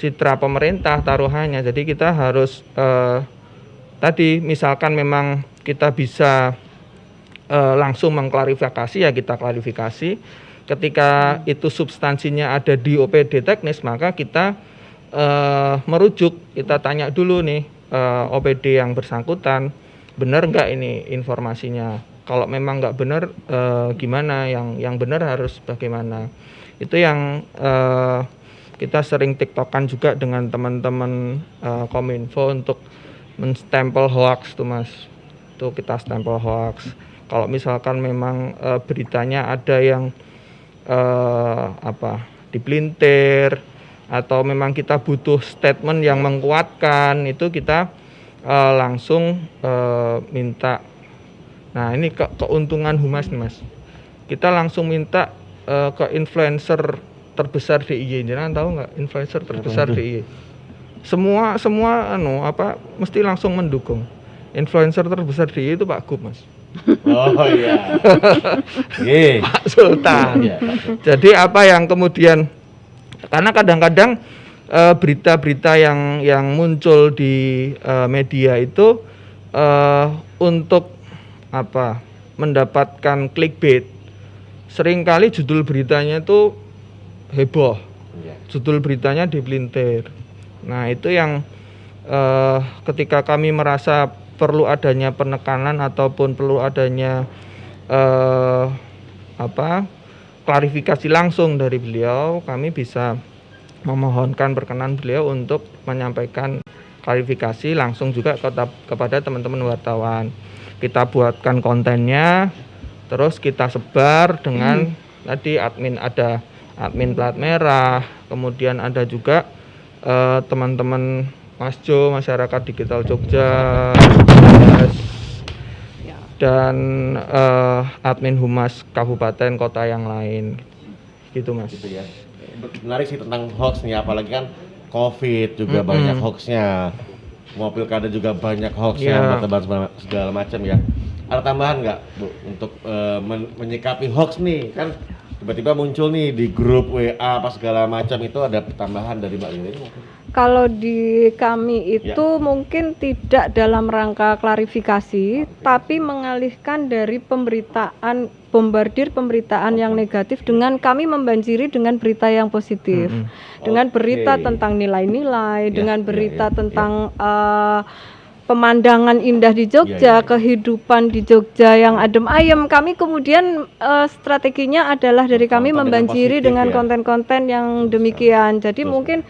citra pemerintah taruhannya. Jadi kita harus tadi misalkan memang kita bisa langsung mengklarifikasi ya kita klarifikasi. Ketika itu substansinya ada di OPD teknis maka kita merujuk, kita tanya dulu nih OPD yang bersangkutan benar nggak ini informasinya. Kalau memang nggak benar gimana, yang benar harus bagaimana. Itu yang kita sering tiktokan juga dengan teman-teman Kominfo untuk menstempel hoax tuh Mas. Itu kita stempel hoax. Kalau misalkan memang beritanya ada yang dipelintir atau memang kita butuh statement yang menguatkan, itu kita langsung minta. Nah, ini keuntungan humas nih Mas. Kita langsung minta ke influencer terbesar DIY. Jangan tahu nggak influencer terbesar DIY? Semua mesti langsung mendukung. Influencer terbesar DIY itu Pak Gub Mas. Oh iya. Pak Sultan. Jadi apa yang kemudian, karena kadang-kadang berita-berita yang muncul di media itu untuk mendapatkan clickbait, seringkali judul beritanya itu heboh, judul beritanya dipelintir. Nah, itu yang ketika kami merasa perlu adanya penekanan ataupun perlu adanya klarifikasi langsung dari beliau, kami bisa memohonkan perkenan beliau untuk menyampaikan klarifikasi langsung juga kepada teman-teman wartawan. Kita buatkan kontennya, terus kita sebar dengan tadi ada admin plat merah, kemudian ada juga teman-teman Mas Jo, Masyarakat Digital Jogja, dan admin humas kabupaten kota yang lain, gitu Mas. Gitu ya. Menarik sih tentang hoax nih, apalagi kan COVID juga banyak hoaxnya, mau pilkada juga banyak hoaxnya, tebar segala macam ya. Ada tambahan nggak Bu untuk menyikapi hoax nih, kan tiba-tiba muncul nih di grup WA apa segala macam, itu ada tambahan dari Mbak Lili? Kalau di kami itu mungkin tidak dalam rangka klarifikasi, tapi mengalihkan dari bombardir pemberitaan yang negatif dengan kami membanjiri dengan berita yang positif, dengan berita tentang nilai-nilai, dengan berita tentang pemandangan indah di Jogja, kehidupan di Jogja yang adem ayem. Kami kemudian strateginya adalah dari kami membanjiri dengan konten-konten yang demikian. Jadi mungkin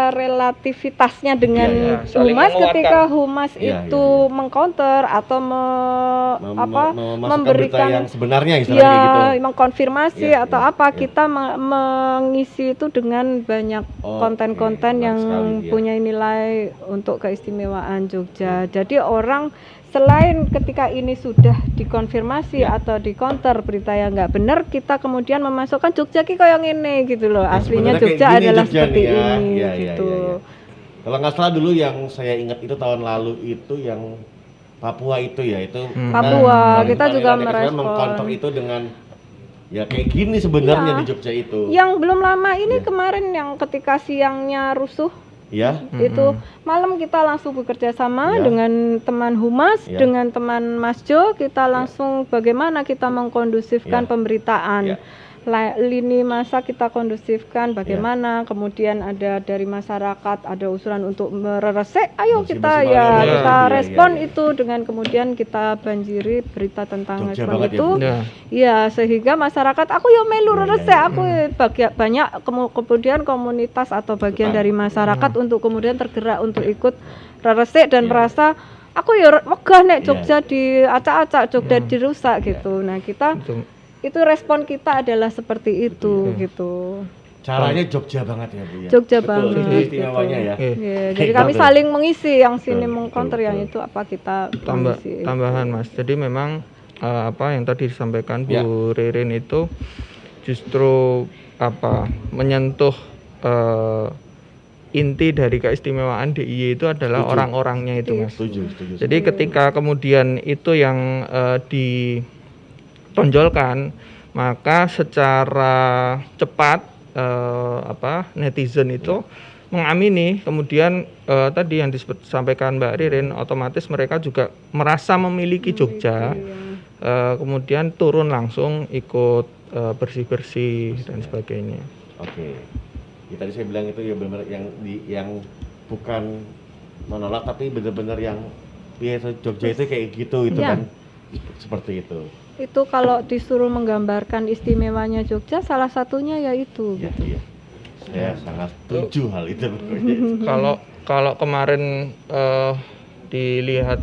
relativitasnya dengan Iya, iya, saling humas, menguatkan. ketika humas Iya, itu mengcounter atau memasukkan berita memberikan yang sebenarnya istilahnya kayak gitu. mengkonfirmasi Iya, atau iya, apa, iya. kita mengisi itu dengan banyak Oke, konten-konten menarik yang sekali, iya. punya nilai untuk keistimewaan Jogja. Jadi orang selain ketika ini sudah dikonfirmasi Ya. atau di-counter berita yang nggak benar, kita kemudian memasukkan Jogja ki kayak ngene gitu loh. Ya, Aslinya sebenarnya kayak Jogja gini adalah Jogja seperti nih ya. ini Iya, iya, gitu. iya, iya. Kalau nggak salah dulu yang saya ingat itu tahun lalu itu yang Papua itu ya, itu Papua, kita juga merespon merespon. mengcounter itu dengan ya kayak gini sebenarnya Iya. di Jogja itu. Yang belum lama ini Iya. kemarin yang ketika siangnya rusuh Ya, itu malam kita langsung bekerja sama Ya. dengan teman humas, Ya. dengan teman Mas Jo, kita langsung bagaimana kita mengkondusifkan Ya. pemberitaan. Ya. Lini masa kita kondusifkan bagaimana, kemudian ada dari masyarakat ada usulan untuk meresek, ayo Bersih-bersih kita balik, ya ya. kita Iya, respon iya. itu dengan kemudian kita banjiri berita tentang Jogja respon banget ya, itu. Bu. Ya. Ya, sehingga masyarakat aku ya melu Iya, resek, iya, aku banyak kemudian komunitas atau bagian dari masyarakat untuk kemudian tergerak untuk ikut resek dan Iya. merasa aku ya wegah nek Iya. Jogja diacak-acak, Jogja dirusak gitu. Nah, kita itu respon kita adalah seperti itu gitu. caranya Jogja banget ya Bu ya. Jogja Betul, banget, itu istimewanya ya. Oke. Ya, Kayak jadi kami gitu. saling mengisi, yang sini Betul, mengcounter, betul, yang betul. itu apa kita mengisi. Tambahan Mas, jadi memang apa yang tadi disampaikan Bu Ya. Ririn itu justru apa menyentuh inti dari keistimewaan DIY itu adalah Setuju. orang-orangnya itu Mas. Setuju. Jadi ketika kemudian itu yang ditonjolkan, maka secara cepat netizen itu mengamini, kemudian tadi yang disampaikan Mbak Ririn, otomatis mereka juga merasa memiliki Jogja, kemudian turun langsung ikut bersih-bersih dan sebagainya. Oke. Ya, tadi saya bilang itu ya benar yang bukan menolak tapi benar-benar yang ya Jogja itu kayak gitu itu Ya. kan. Seperti itu. Itu kalau disuruh menggambarkan istimewanya Jogja, salah satunya yaitu Ya, gitu. iya. Saya sangat setuju hal itu. Kalau kemarin dilihat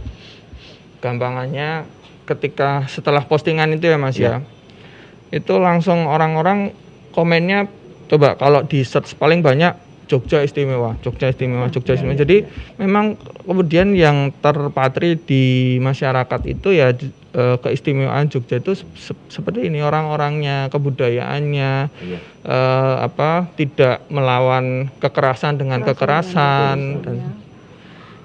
gampangannya ketika setelah postingan itu ya Mas ya, itu langsung orang-orang komennya, coba kalau di search paling banyak Jogja istimewa, Jogja istimewa, Jogja istimewa. Jadi memang kemudian yang terpatri di masyarakat itu ya keistimewaan Jogja itu seperti ini, orang-orangnya, kebudayaannya, tidak melawan kekerasan dengan kekerasan dan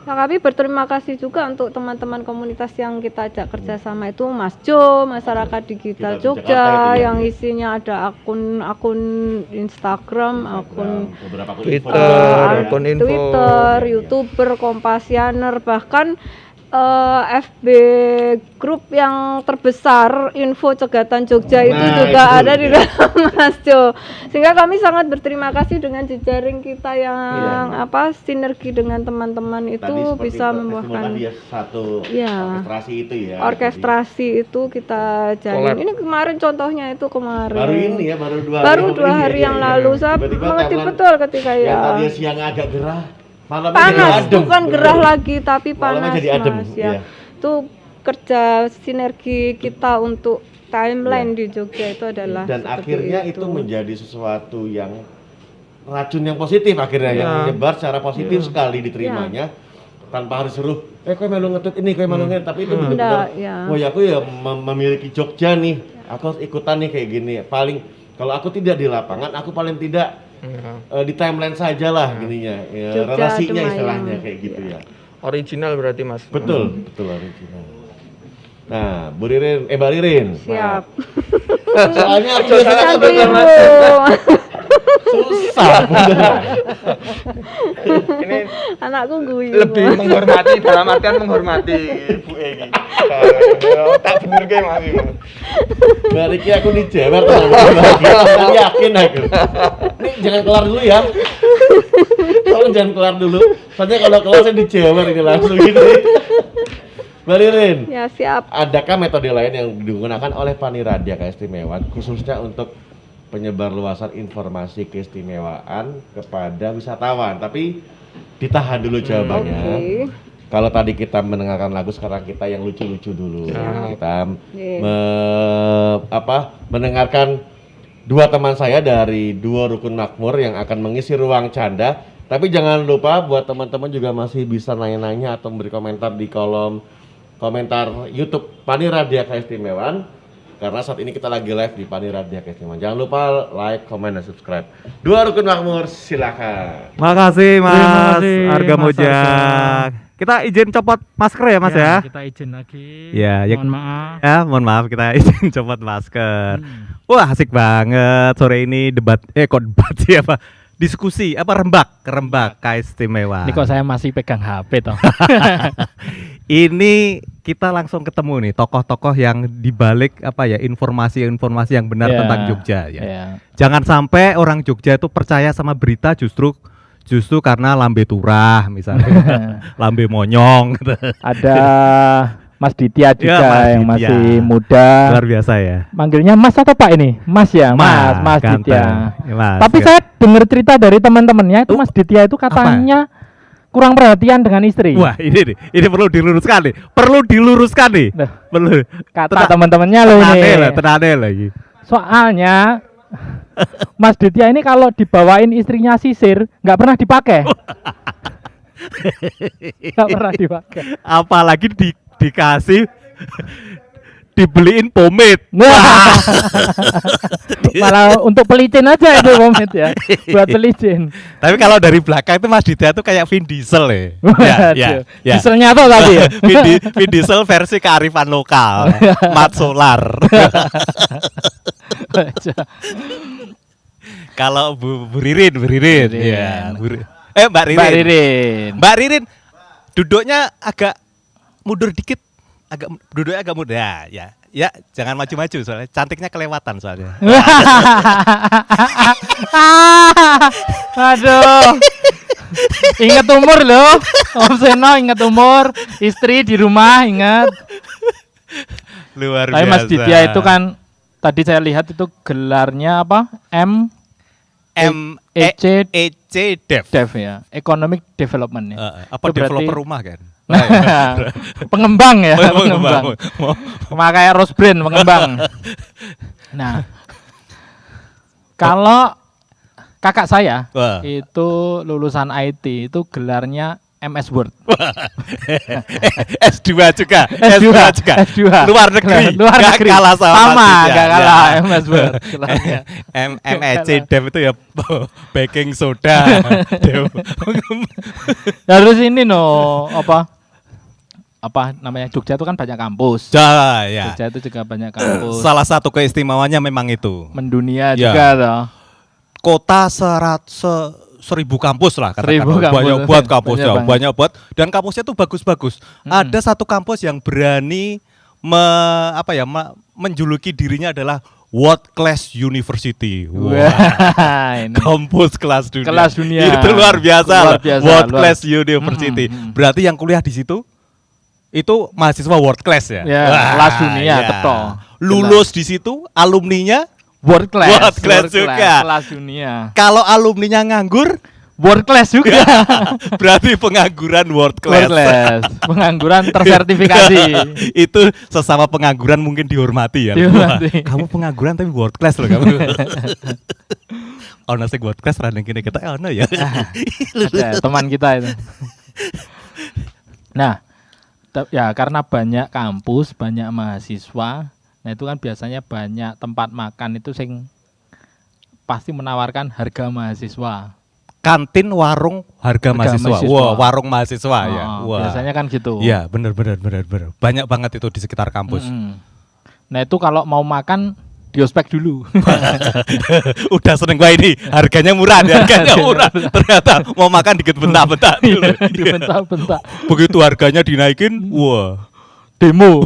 Nah, kami berterima kasih juga untuk teman-teman komunitas yang kita ajak kerjasama itu Mas Jo, Masyarakat Digital Digital Jogja, Jakarta itu ya, yang ya. isinya ada akun Instagram, akun beberapa akun Twitter, info. akun info. Twitter, Iya. YouTuber, Kompasianer, bahkan FB grup yang terbesar info cegatan Jogja itu Nah, juga itu, ada di ya. dalam Mas Jo. Sehingga kami sangat berterima kasih dengan jejaring kita yang sinergi dengan teman-teman Tadi itu seperti bisa testimoni membuahkan tadi ya, satu Iya. orkestrasi itu ya. orkestrasi itu kita jalin. Ini kemarin contohnya itu kemarin. Baru ini ya, baru dua Baru hari. 2 hari yang lalu saya Tiba-tiba mengerti timeline betul ketika yang ya. tadi siangnya agak gerah, malamnya jadi Panas, adem. bukan gerah lagi tapi Malamnya panas jadi adem, Mas iya. ya. Itu kerja sinergi kita untuk timeline di Jogja itu adalah Dan seperti akhirnya itu menjadi sesuatu yang racun yang positif akhirnya yang menyebar secara positif sekali diterimanya tanpa harus suruh kowe melu ngetut ini kowe melu ngetut, tapi itu benar-benar ya. oh ya aku ya memiliki Jogja nih, aku harus ikutan nih kayak gini. Paling kalau aku tidak di lapangan, aku paling tidak di timeline saja lah gininya ya, Jogja relasinya Demayang. istilahnya kayak gitu ya. original berarti Mas. Betul original. Nah, Bu Ririn, Mbak Ririn. Siap. Nah, soalnya aku biasanya Kan kalau ibu. susah. beneran. Ini Anakku guyu. lebih menghormati, dalam artian menghormati Bu Egi. Tak bener ke Mas. Mbak Riki aku dijewer teman yakin aku. Ini jangan kelar dulu ya. Tolong jangan kelar dulu. Soalnya kalau kelar saya dijewer ini langsung gitu. Mbak Ririn, Ya siap. adakah metode lain yang digunakan oleh Paniradia Keistimewaan khususnya untuk penyebarluasan informasi keistimewaan kepada wisatawan. Tapi ditahan dulu jawabannya. Oke. Kalau tadi kita mendengarkan lagu, sekarang kita yang lucu-lucu dulu. Kita mendengarkan dua teman saya dari Duo Rukun Makmur yang akan mengisi ruang canda. Tapi jangan lupa buat teman-teman juga masih bisa nanya-nanya atau memberi komentar di kolom komentar YouTube Paniradia Keistimewaan. Karena saat ini kita lagi live di Paniradia Keistimewaan. Jangan lupa like, comment, dan subscribe. Dua Rukun Makmur, silakan. Makasih Mas Terima kasih, Arga Mas Mojak. Kita izin copot masker ya Mas ya. Kita izin lagi. Ya, Mohon maaf. Ya, mohon maaf kita izin copot masker. Wah, asik banget sore ini debat kok debat sih apa? Diskusi apa rembak keistimewaan. Ini kok saya masih pegang HP toh. Ini kita langsung ketemu nih tokoh-tokoh yang dibalik apa ya informasi-informasi yang benar tentang Jogja ya. Jangan sampai orang Jogja itu percaya sama berita justru karena lambe turah misalnya, lambe monyong. Ada Mas Ditya juga Mas yang Ditya. masih muda. Luar biasa ya. Manggilnya Mas atau Pak ini? Mas ya, Mas ganteng. Ditya. Mas, Tapi ya. saya dengar cerita dari teman-temannya itu Mas Ditya itu katanya kurang perhatian dengan istri. Wah, ini perlu diluruskan nih. Nah, Perlu. kata teman-temannya loh ini. Tenane lagi. Soalnya Mas Ditya ini kalau dibawain istrinya sisir nggak pernah dipakai. Nggak pernah dipakai. Apalagi dikasih dibeliin pomade. Nah, malah untuk pelicin aja itu pomade ya, buat pelicin. Tapi kalau dari belakang itu Mas Ditya tuh kayak Vin Diesel ya. Dieselnya tuh tadi ya. Vin Diesel versi kearifan lokal. Mat solar. Kalau Bu Ririn. Ya, Mbak Ririn duduknya agak mundur dikit, duduknya agak muda ya, jangan maju-maju soalnya cantiknya kelewatan soalnya. Aduh, ingat umur loh, Om Seno, ingat umur, istri di rumah ingat. Luar Tapi biasa. Mas Ditya itu kan tadi saya lihat itu gelarnya apa? EC Dev. Dev ya, Economic Development ya. Apa Itu berarti- developer rumah kan? Pengembang ya, Pengembang. Kayak Rose Brand pengembang. Nah, kalau kakak saya Wah. itu lulusan IT itu gelarnya MS Word. S2 juga. S2. Luar negeri. Luar Nggak negeri. kalah sama Mas Ditya. Gak kalah Ya. MS Word. gelarnya. MEC Dev itu ya baking soda. Dev. Harus ini apa namanya, Jogja itu kan banyak kampus. Ya. Jogja itu juga banyak kampus. Salah satu keistimewaannya memang itu. Mendunia Ya. juga toh. Kota 1000 kampus lah katakan. 1000 kampus. Banyak buat kampusnya, Banyak banyak buat, dan kampusnya tuh bagus-bagus. Ada satu kampus yang berani menjuluki dirinya adalah World Class University. Wah, ini. Kampus kelas dunia. Kelas dunia. Itu luar biasa. Luar biasa, World luar- Class University. Berarti yang kuliah di situ itu mahasiswa world class ya. Ya, kelas dunia, betul. Lulus di situ alumninya World class. World class juga. Kelas dunia. kalau alumninya nganggur World class juga. berarti pengangguran world class. World class. Pengangguran tersertifikasi. Itu sesama pengangguran mungkin dihormati ya. Dihormati. Wah, kamu pengangguran tapi world class loh kamu. Ono sing world class raneng kene kita ono ya. Ada teman kita itu. Nah, ya karena banyak kampus, banyak mahasiswa, nah itu kan biasanya banyak tempat makan itu sing pasti menawarkan harga mahasiswa. Kantin warung harga mahasiswa. Wah, warung mahasiswa ya. Wah. Biasanya kan gitu. Iya, benar. Banyak banget itu di sekitar kampus. Nah itu kalau mau makan diospek dulu. Udah seneng gua ini, harganya murah, Ternyata mau makan dikit bentak-bentak dulu. Dibentak-bentak. Begitu harganya dinaikin, wah, Demo.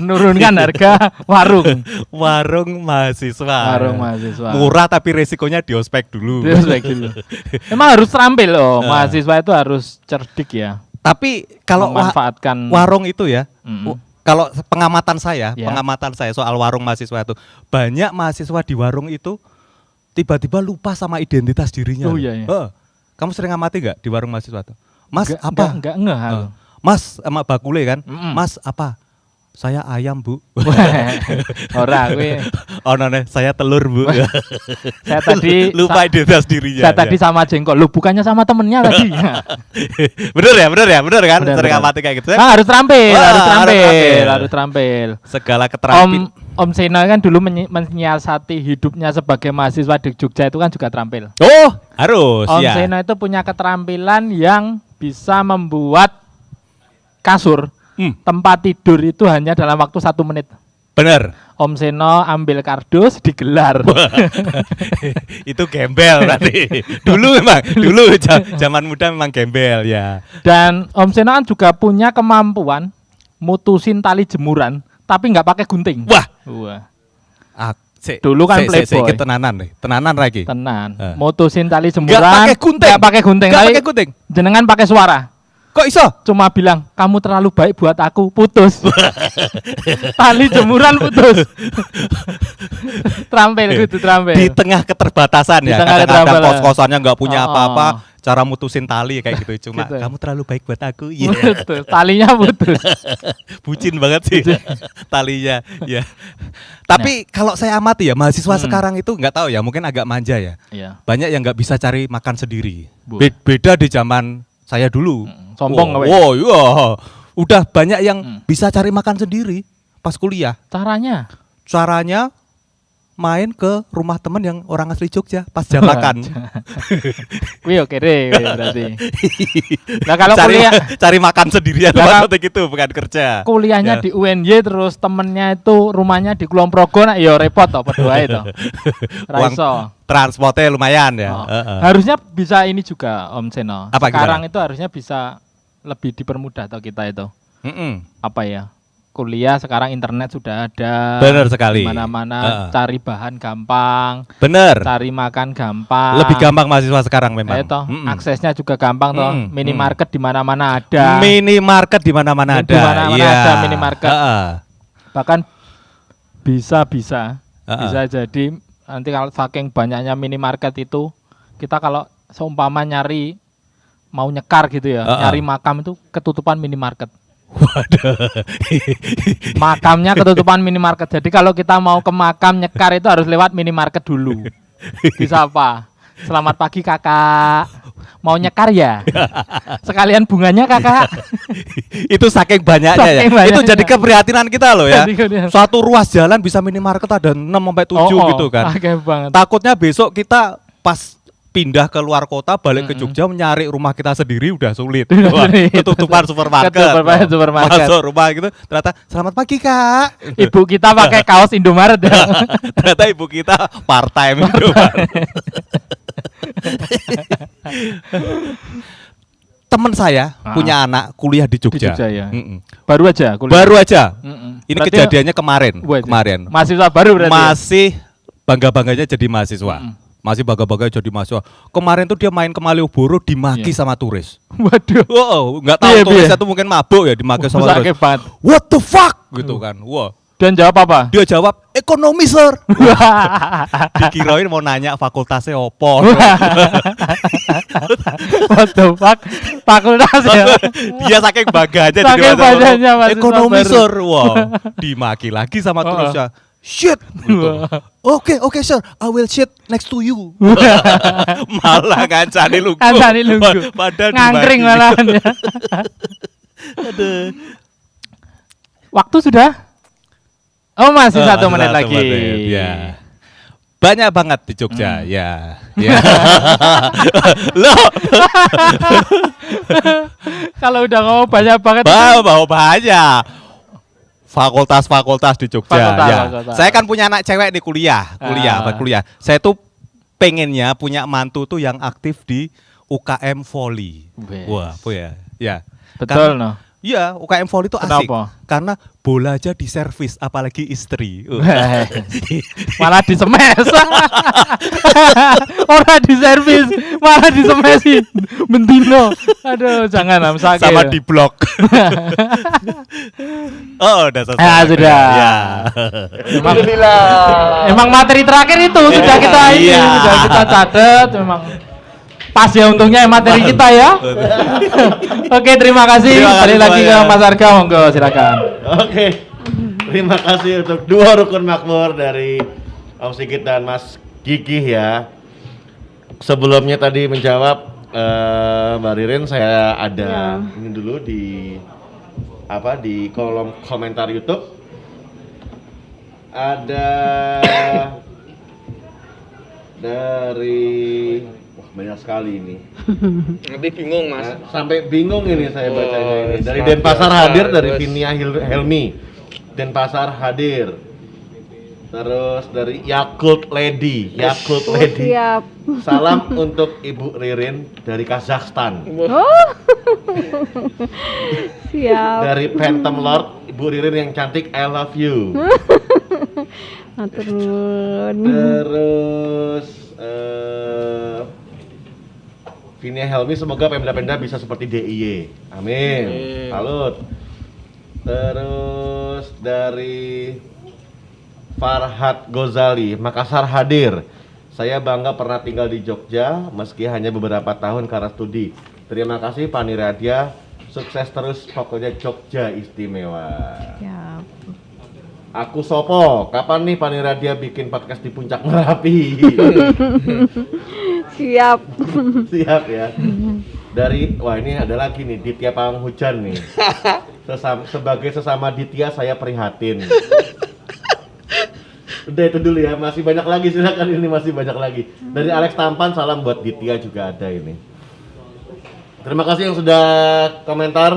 Menurunkan harga warung. warung mahasiswa. Warung mahasiswa. Murah tapi resikonya diospek dulu. Diospek dulu. Emang harus terampil loh, mahasiswa itu harus cerdik ya. Tapi kalau memanfaatkan warung itu ya, kalau pengamatan saya Ya. soal warung mahasiswa itu, banyak mahasiswa di warung itu tiba-tiba lupa sama identitas dirinya. Oh, iya, iya. Kamu sering amati nggak di warung mahasiswa tuh? Mas apa? Enggak ngeh aku. Mas sama bakule kan? Mas apa? Saya ayam, Bu. Ora kuwi. Oh, none, saya telur, Bu. Saya tadi lupa identitas dirinya. Saya tadi sama jengkol. Lu bukannya sama temennya tadi. Bener kan? Bener, Sering bener. amati kayak gitu. Harus terampil, Wah, harus terampil. Segala keterampilan. Om Seno kan dulu menyiasati hidupnya sebagai mahasiswa di Jogja itu kan juga terampil. Oh, harus. Om ya. Seno itu punya keterampilan yang bisa membuat kasur tempat tidur itu hanya dalam waktu 1 menit. Bener. Om Seno ambil kardus digelar. Itu gembel berarti. Dulu zaman muda memang gembel ya. Dan Om Seno kan juga punya kemampuan mutusin tali jemuran tapi nggak pakai gunting. Wah. Dulu kan playboy. Tenanan lagi. Tenan. Mutusin tali jemuran. Nggak pakai gunting. Nggak pakai gunting. Jenengan pakai suara. Kok iso? Cuma bilang, kamu terlalu baik buat aku, putus. Tali jemuran putus. Terampil gitu, terampil. Di tengah keterbatasan ya, kadang-kadang kos-kosannya nggak punya apa-apa, cara mutusin tali kayak gitu. Cuma gitu. Kamu terlalu baik buat aku. Putus, talinya putus. Bucin banget sih talinya. Ya. Tapi kalau saya amati ya, mahasiswa sekarang itu nggak tahu ya, mungkin agak manja ya. Banyak yang nggak bisa cari makan sendiri. Beda di zaman saya dulu. Sombong nggak? Iya. Udah banyak yang bisa cari makan sendiri pas kuliah. Caranya main ke rumah temen yang orang asli Jogja pas jam makan. Wih oke deh berarti. Nah kalau cari makan sendirian maksudnya gitu, bukan kerja. Kuliahnya di UNY terus temennya itu rumahnya di Kulon Progo, nah ya repot toh berdoa itu. Raiso. Transportnya lumayan ya. Harusnya bisa ini juga Om Seno. Sekarang gimana? itu harusnya bisa lebih dipermudah atau kita itu. Apa ya? Kuliah sekarang internet sudah ada. Benar sekali. Mana-mana cari bahan gampang. Bener. Cari makan gampang. Lebih gampang mahasiswa sekarang memang. Aksesnya juga gampang toh. Minimarket di mana-mana ada. Minimarket di mana-mana ada. Di mana-mana ada minimarket. Bahkan bisa jadi nanti kalau saking banyaknya minimarket itu kita kalau seumpama nyari mau nyekar gitu ya, nyari makam itu ketutupan minimarket. Waduh. Makamnya ketutupan minimarket. Jadi kalau kita mau ke makam nyekar itu harus lewat minimarket dulu. Bisa apa? Selamat pagi kakak. Mau nyekar ya? Sekalian bunganya kakak. Itu saking banyaknya ya. Itu jadi keprihatinan kita loh ya. Suatu ruas jalan bisa minimarket ada 6 sampai 7 gitu kan. Takutnya besok kita pas pindah ke luar kota, balik ke Jogja, mencari rumah kita sendiri udah sulit. Ketutupan supermarket. Masuk rumah gitu, ternyata selamat pagi kak. Ibu kita pakai kaos Indomaret ya. Ternyata ibu kita part time Indomaret. Temen saya punya anak kuliah di Jogja. Ya. Baru aja kuliah. Baru aja. Ini berarti kejadiannya kemarin. Mahasiswa baru berarti. Masih bangga-bangganya jadi mahasiswa. Masih bangga-bangga jadi mahasiswa. Kemarin tuh dia main ke Malioboro dimaki sama turis. Waduh. Wow, nggak tahu turis itu mungkin mabuk ya dimaki sama turis. What the fuck gitu kan. Wah. Dan jawab apa? Dia jawab ekonomi sir. Dikirain mau nanya fakultasnya opo. What the fuck? Fakultas ya. Dia saking bangganya jadi ekonomi sir. Wow. Dimaki lagi sama turisnya. Shit. Gitu. Oke, sir. I will shit next to you. Malah ngancani lugu. Padahal ngangkring malahan ya. Aduh. Waktu sudah? Oh, masih 1 menit lagi. Ya. Banyak banget di Jogja, ya. Loh. Kalau udah ngomong banyak banget. Banyak. Fakultas di Jogja. Fakultas. Saya kan punya anak cewek di kuliah. Saya tuh pengennya punya mantu tuh yang aktif di UKM volley. Wah, apa ya? Ya. Betul, no. Iya, UKM volley itu asik. Kenapa? Karena bola aja diservis, apalagi istri. Malah disemes. Orang diservis, malah disemesin. Bendino. Aduh, jangan sakit. Sama di blok. Oh, udah selesai. Ya, sudah. Ya. Emang materi terakhir itu sudah kita sudah kita catat memang. Pas ya untungnya materi kita ya. Oke, terima kasih. Balik lagi ke Mas Arga, monggo silakan. Oke. Terima kasih untuk dua rukun makmur dari Om Sigit dan Mas Gigih ya. Sebelumnya tadi menjawab Mbak Ririn, saya ada ini dulu di kolom komentar YouTube. Ada dari banyak sekali ini. Nanti bingung Mas. Sampai bingung ini saya bacanya ini. Dari Denpasar hadir, dari Vinia Helmi. Denpasar hadir. Terus dari Yakult Lady. Siap. Salam untuk Ibu Ririn dari Kazakhstan. Oh. Siap. Dari Phantom Lord, Ibu Ririn yang cantik, I love you. Matur nuwun. Terus Vinia Helmi, semoga Pemda-Pemda bisa seperti DIY. Amin. Salut. Terus dari Farhad Gozali, Makassar hadir. Saya bangga pernah tinggal di Jogja meski hanya beberapa tahun karena studi. Terima kasih Pani Radia, sukses terus, pokoknya Jogja istimewa. Ya. Aku Sopo, kapan nih Pani Radia bikin podcast di Puncak Merapi? Siap. Siap ya. Dari, wah ini ada lagi nih, Ditya Panghujan nih. Sebagai sesama Ditya saya prihatin. Udah itu dulu ya, masih banyak lagi, silakan, ini masih banyak lagi. Dari Alex Tampan, salam buat Ditya juga ada ini. Terima kasih yang sudah komentar.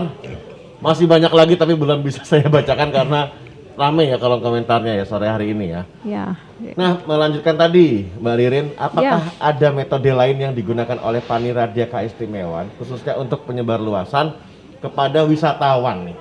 Masih banyak lagi tapi belum bisa saya bacakan karena ramai ya kolom komentarnya ya sore hari ini ya. Ya. Nah, melanjutkan tadi Mbak Ririn, apakah ada metode lain yang digunakan oleh Pani Radia Keistimewaan khususnya untuk penyebarluasan kepada wisatawan nih?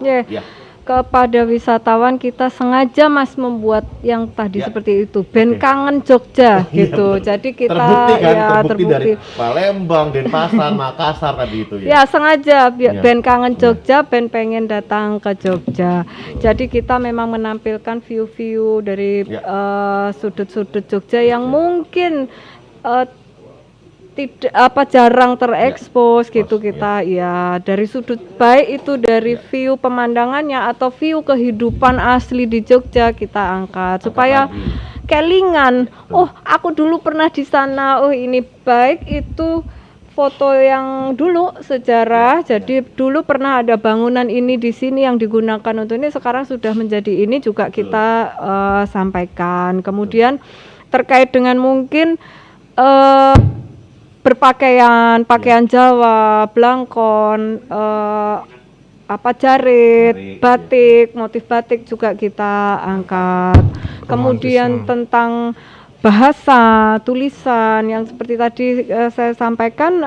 Ya. Kepada wisatawan kita sengaja Mas membuat yang tadi seperti itu, band kangen Jogja gitu. Jadi kita terbukti kan, terbukti dari Palembang, Denpasar, Makassar tadi itu ya. Ya sengaja band kangen Jogja, band pengen datang ke Jogja. Jadi kita memang menampilkan view-view dari sudut-sudut Jogja yang mungkin tidak jarang terekspos gitu kita ya, dari sudut baik itu dari view pemandangannya atau view kehidupan asli di Jogja kita angkat supaya kelingan. Oh, aku dulu pernah di sana. Oh, ini baik itu foto yang dulu sejarah. Jadi dulu pernah ada bangunan ini di sini yang digunakan untuk ini, sekarang sudah menjadi ini juga kita sampaikan. Kemudian terkait dengan mungkin pakaian Jawa, blangkon, jarit, batik, motif batik juga kita angkat. Kemudian tentang bahasa, tulisan yang seperti tadi saya sampaikan,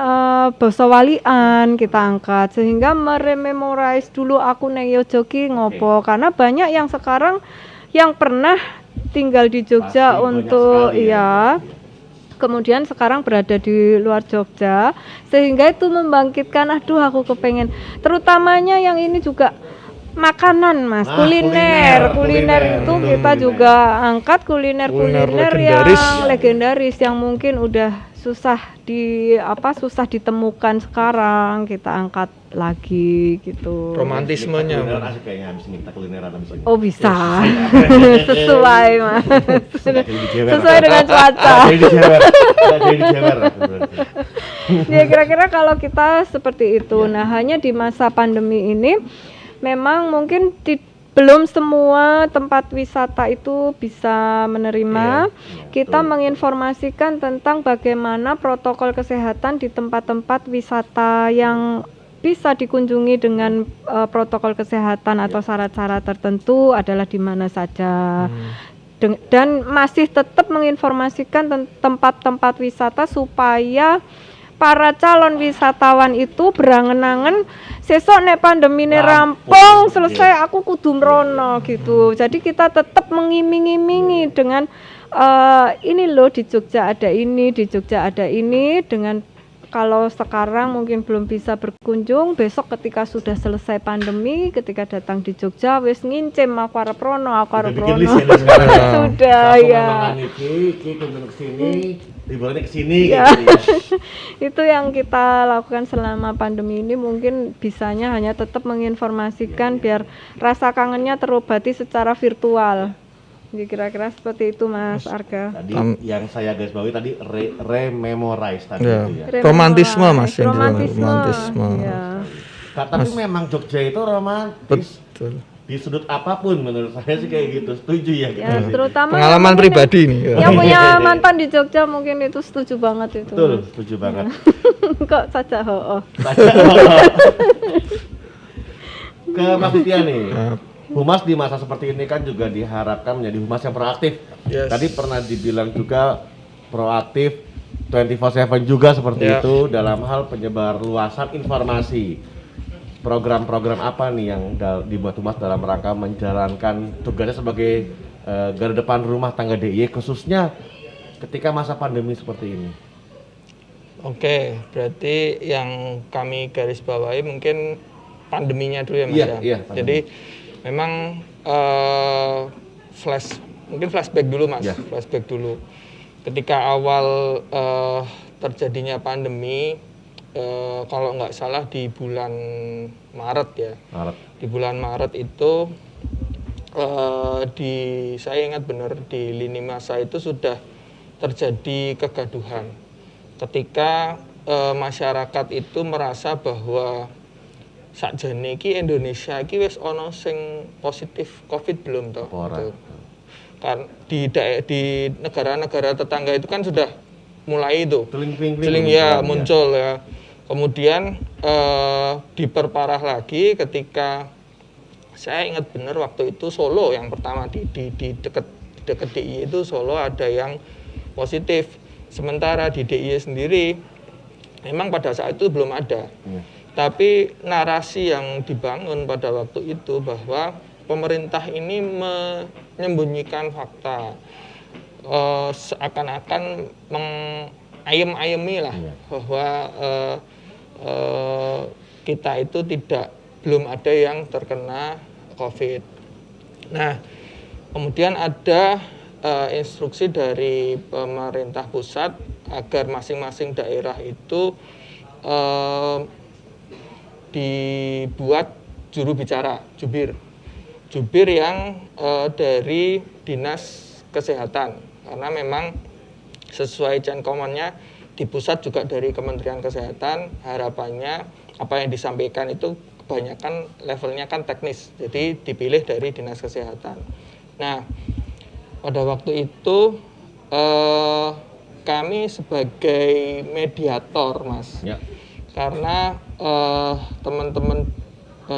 basa walian kita angkat sehingga merememorize dulu aku neng Yojoki ngopo, karena banyak yang sekarang yang pernah tinggal di Jogja untuk kemudian sekarang berada di luar Jogja, sehingga itu membangkitkan aduh aku kepengen, terutamanya yang ini juga makanan Mas, kuliner itu kita juga angkat kuliner yang legendaris yang mungkin udah susah ditemukan sekarang, kita angkat lagi gitu. Romantismenya asik kayaknya habis ini kita kulineran habis ini. Oh bisa. Sesuai Mas. Sesuai dengan cuaca. Ya kira-kira kalau kita seperti itu. Nah, hanya di masa pandemi ini memang mungkin belum semua tempat wisata itu bisa menerima. Kita menginformasikan tentang bagaimana protokol kesehatan di tempat-tempat wisata yang bisa dikunjungi dengan protokol kesehatan atau syarat-syarat tertentu adalah di mana saja. Dan masih tetap menginformasikan tempat-tempat wisata supaya para calon wisatawan itu berangen-angen sesok nek pandemine rampung selesai aku kudu mrono gitu. Jadi kita tetap mengiming-imingi dengan ini loh di Jogja ada ini, di Jogja ada ini, dengan kalau sekarang mungkin belum bisa berkunjung, besok ketika sudah selesai pandemi, ketika datang di Jogja, wis ngincim aku arep rono. Sudah ya. Iki kunjung kesini, liburannya kesini ya. gitu ya. Itu yang kita lakukan selama pandemi ini, mungkin bisanya hanya tetap menginformasikan biar rasa kangennya terobati secara virtual. Jadi kira-kira seperti itu Mas Arga. Tadi yang saya garis bawahi tadi rememorize tadi ya. itu ya. Romantisme Mas, romantisme. Ya. Tapi memang Jogja itu romantis. Betul. Di sudut apapun menurut saya sih kayak gitu. Setuju ya kita. Ya, terutama pengalaman pribadi nih. Yang punya mantan di Jogja mungkin itu setuju banget itu. Betul, setuju banget. Kok saja Ke Mas Ditya nih. Humas di masa seperti ini kan juga diharapkan menjadi humas yang proaktif. Yes. Tadi pernah dibilang juga proaktif 24/7 juga seperti itu dalam hal penyebar luasan informasi. Program-program apa nih yang dibuat humas dalam rangka menjalankan tugasnya sebagai garda depan rumah tangga DIY khususnya ketika masa pandemi seperti ini? Oke, berarti yang kami garis bawahi mungkin pandeminya dulu ya Mas ya. Iya, jadi memang mungkin flashback dulu Mas, flashback dulu. Ketika awal terjadinya pandemi, kalau nggak salah di bulan Maret ya. Di bulan Maret itu saya ingat benar di lini masa itu sudah terjadi kegaduhan. Ketika masyarakat itu merasa bahwa sakjane iki Indonesia iki wis ana sing positif Covid belum toh. Kan di negara-negara tetangga itu kan sudah mulai itu. Celing ya muncul ya. Kemudian diperparah lagi ketika saya ingat benar waktu itu Solo yang pertama di dekat DIY itu Solo ada yang positif. Sementara di DIY sendiri memang pada saat itu belum ada. Tapi narasi yang dibangun pada waktu itu bahwa pemerintah ini menyembunyikan fakta, seakan-akan mengayem-ayemi lah bahwa kita itu belum ada yang terkena COVID. Nah, kemudian ada instruksi dari pemerintah pusat agar masing-masing daerah itu dibuat juru bicara, jubir yang dari dinas kesehatan, karena memang sesuai cengkomannya di pusat juga dari Kementerian Kesehatan. Harapannya apa yang disampaikan itu kebanyakan levelnya kan teknis, jadi dipilih dari dinas kesehatan. Nah, pada waktu itu kami sebagai mediator Mas, karena teman-teman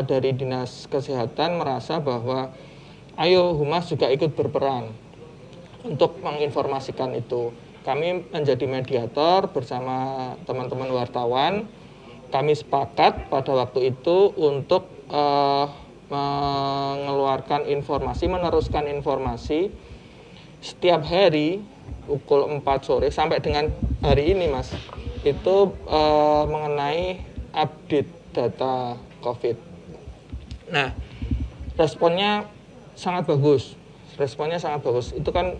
dari dinas kesehatan merasa bahwa ayo humas juga ikut berperan untuk menginformasikan itu. Kami menjadi mediator bersama teman-teman wartawan. Kami sepakat pada waktu itu untuk mengeluarkan informasi, meneruskan informasi setiap hari pukul 4 sore sampai dengan hari ini Mas, itu mengenai update data COVID. Nah, responnya sangat bagus. Itu kan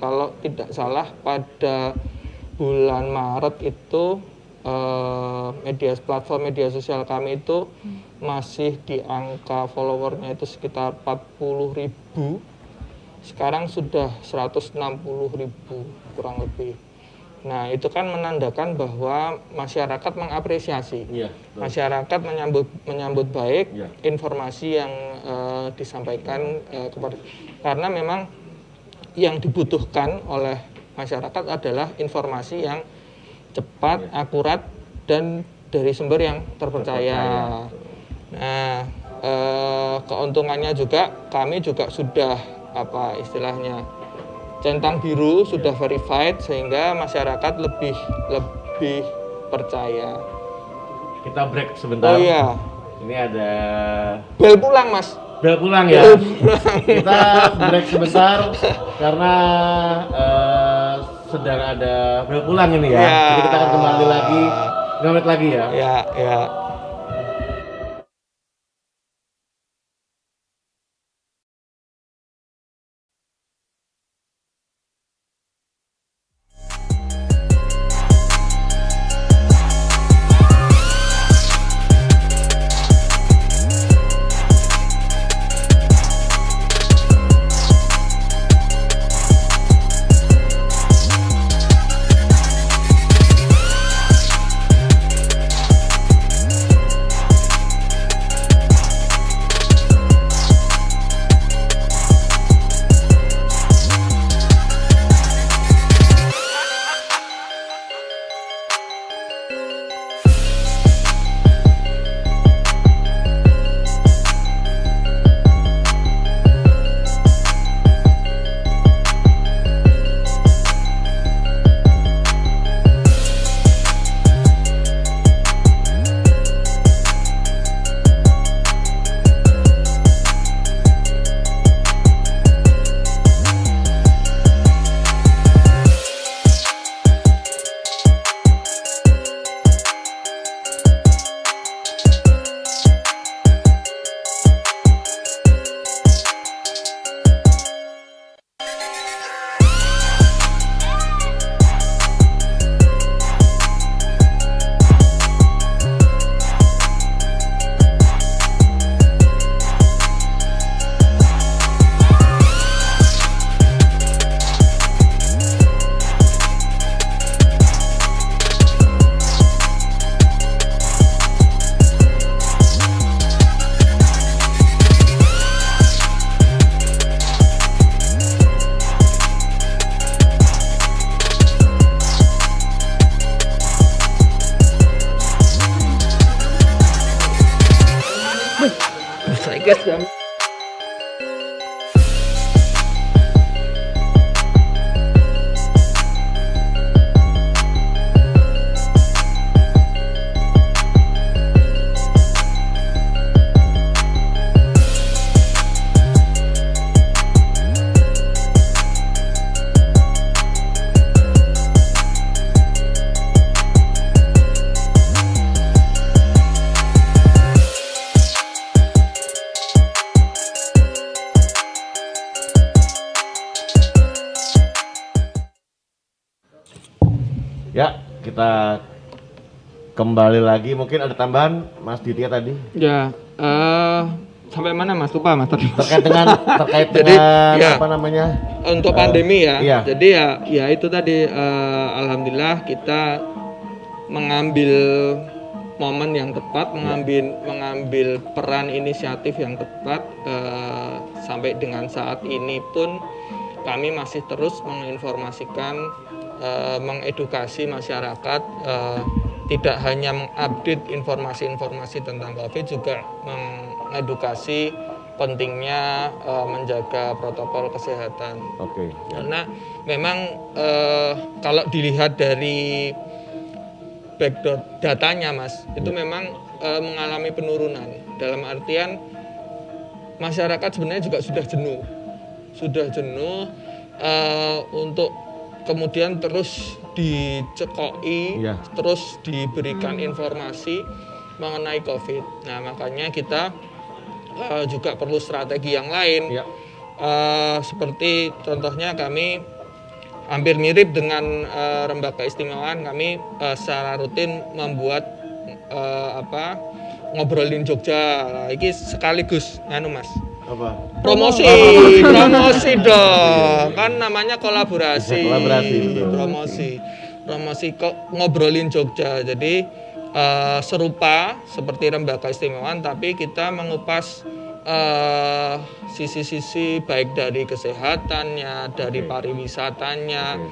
kalau tidak salah pada bulan Maret itu platform media sosial kami itu masih di angka followernya itu sekitar 40.000. Sekarang sudah 160.000 kurang lebih. Nah, itu kan menandakan bahwa masyarakat mengapresiasi. Masyarakat menyambut baik informasi yang disampaikan kepada, karena memang yang dibutuhkan oleh masyarakat adalah informasi yang cepat, akurat, dan dari sumber yang terpercaya. Nah, keuntungannya juga kami juga sudah centang biru sudah verified, sehingga masyarakat lebih percaya. Kita break sebentar. Oh iya. Ini ada Bel pulang, Mas. bel pulang ya. Kita break sebentar karena sedang ada bel pulang ini ya. Jadi kita akan kembali lagi 5 menit lagi ya. Ya. Ya, kita kembali lagi. Mungkin ada tambahan Mas Ditya tadi? Ya, sampai mana Mas? Lupa Mas tadi. Terkait dengan ya, apa namanya? Untuk pandemi ya. Iya. Jadi ya itu tadi alhamdulillah kita mengambil momen yang tepat, mengambil peran inisiatif yang tepat, sampai dengan saat ini pun kami masih terus menginformasikan, mengedukasi masyarakat, tidak hanya mengupdate informasi-informasi tentang COVID, juga mengedukasi pentingnya menjaga protokol kesehatan. Oke. Ya. Karena memang kalau dilihat dari background datanya, Mas, itu memang mengalami penurunan. Dalam artian masyarakat sebenarnya juga sudah jenuh untuk kemudian terus dicekoi, terus diberikan informasi mengenai COVID. Nah, makanya kita juga perlu strategi yang lain. Seperti contohnya kami hampir mirip dengan Rembak Keistimewaan, kami secara rutin membuat ngobrolin Jogja. Nah, ini sekaligus Mas. Apa? Promosi dong. Kan namanya kolaborasi. Promosi kok ngobrolin Jogja. Jadi serupa seperti Rembak Keistimewaan, tapi kita mengupas sisi-sisi baik dari kesehatannya, dari pariwisatanya,